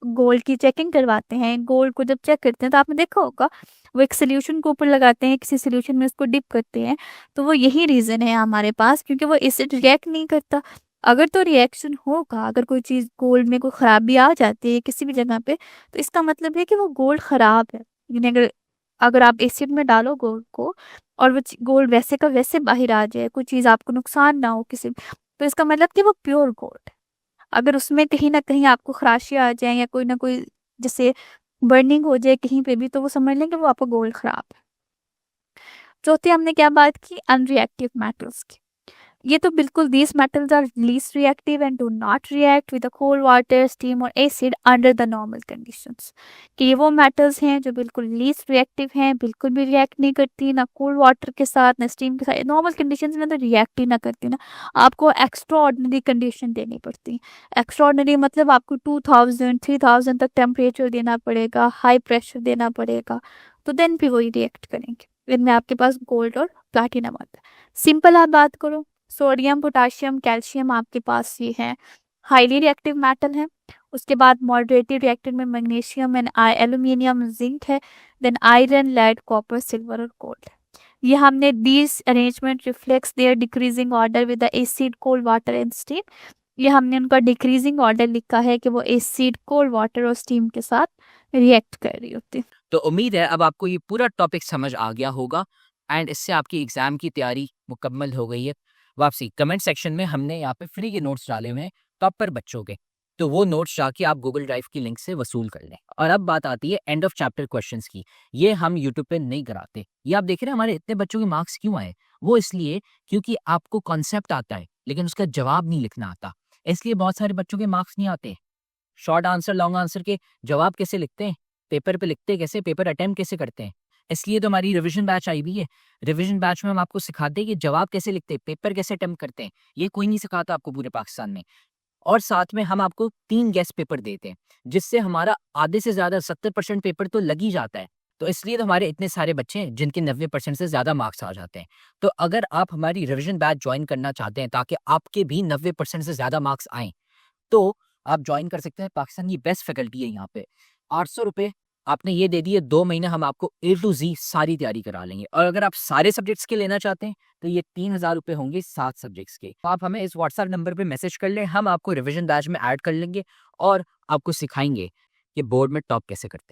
गोल्ड की चेकिंग करवाते हैं, गोल्ड को जब चेक करते हैं तो आपने देखा होगा वो एक सोल्यूशन को ऊपर लगाते हैं, किसी सोल्यूशन में उसको डिप करते हैं, तो वो यही रीजन है हमारे पास, क्योंकि वो एसिड रिएक्ट नहीं करता। अगर तो रिएक्शन होगा, अगर कोई चीज़ गोल्ड में कोई खराबी आ जाती है किसी भी जगह पे, तो इसका मतलब है कि वो गोल्ड खराब है। यानी अगर अगर आप एसिड में डालो गोल्ड को और वो गोल्ड वैसे का वैसे बाहर आ जाए, कोई चीज़ आपको नुकसान ना हो किसी, तो इसका मतलब कि वो प्योर गोल्ड है। अगर उसमें कहीं ना कहीं आपको खराशियाँ आ जाए या कोई ना कोई जैसे बर्निंग हो जाए कहीं पे भी, तो वो समझ लें कि वो आपका गोल्ड खराब है। चौथी हमने क्या बात की, अनरिएक्टिव मेटल्स की। ये तो बिल्कुल these metals are least reactive and do not react with the cold water, steam और acid under the normal conditions. कि ये वो मेटल्स हैं जो बिल्कुल लीस्ट रिएक्टिव हैं, बिल्कुल भी रिएक्ट नहीं करती, ना कोल्ड वाटर के साथ ना स्टीम के साथ। नॉर्मल कंडीशंस में तो रिएक्ट ही ना करती ना, आपको एक्स्ट्रा ऑर्डिनरी कंडीशन देनी पड़ती। एक्स्ट्रा ऑर्डिनरी मतलब आपको 2000 3000 तक टेम्परेचर देना पड़ेगा, हाई प्रेशर देना पड़ेगा, तो देन भी वही रिएक्ट करेंगे। इनमें आपके पास गोल्ड और प्लैटिनम आता है। सिंपल आप बात करो, सोडियम, पोटाशियम, कैल्शियम आपके पास ये है हाईली रिएक्टिव मेटल है। उसके बाद मॉडरेटली रिएक्टेड में मैग्नीशियम एंड एल्यूमिनियम, जिंक है। Then iron, lead, copper, silver और गोल्ड है। ये हमने these arrangement reflects their decreasing order with the acid, cold water and steam. ये हमने उनका डिक्रीजिंग ऑर्डर लिखा है कि वो एसिड, कोल्ड वाटर और स्टीम के साथ रिएक्ट कर रही होती। तो उम्मीद है अब आपको ये पूरा टॉपिक समझ आ गया होगा एंड इससे आपकी एग्जाम की तैयारी मुकम्मल हो गई है। वापसी कमेंट सेक्शन में हमने यहाँ पे फ्री के नोट्स डाले हुए हैं टॉपर बच्चों के, तो वो नोट्स जाके आप गूगल ड्राइव की लिंक से वसूल कर लें। और अब बात आती है एंड ऑफ चैप्टर क्वेश्चंस की। ये हम यूट्यूब पे नहीं कराते। ये आप देख रहे हैं हमारे इतने बच्चों के मार्क्स क्यों आए, वो इसलिए क्योंकि आपको कॉन्सेप्ट आता है लेकिन उसका जवाब नहीं लिखना आता, इसलिए बहुत सारे बच्चों के मार्क्स नहीं आते। शॉर्ट आंसर लॉन्ग आंसर के जवाब कैसे लिखते हैं, पेपर पे लिखते कैसे, पेपर अटेम्प्ट कैसे करते हैं। इसलिए तो हमारी रिवीजन बैच आई हुई है। रिवीजन बैच में हम आपको सिखाते हैं कि जवाब कैसे लिखते हैं, पेपर कैसे अटेम्प्ट करते हैं। ये कोई नहीं सिखाता आपको पूरे पाकिस्तान में। और साथ में हम आपको 3 गेस्ट पेपर देते हैं, जिससे हमारा आधे से ज़्यादा 70% पेपर तो लग ही जाता है। तो इसलिए तो हमारे इतने सारे बच्चे हैं जिनके 90% से ज़्यादा मार्क्स आ जाते हैं। तो अगर आप हमारी रिवीजन बैच ज्वाइन करना चाहते हैं ताकि आपके भी 90% से ज़्यादा मार्क्स आएँ, तो आप ज्वाइन कर सकते हैं। पाकिस्तान की बेस्ट फैकल्टी है यहाँ पे। 800 रुपये आपने ये दे दिए, 2 महीने हम आपको A to Z सारी तैयारी करा लेंगे। और अगर आप सारे सब्जेक्ट्स के लेना चाहते हैं तो ये 3000 रुपये होंगे 7 सब्जेक्ट्स के। तो आप हमें इस व्हाट्सएप नंबर पे मैसेज कर लें, हम आपको रिवीजन बैच में ऐड कर लेंगे और आपको सिखाएंगे कि बोर्ड में टॉप कैसे करते हैं।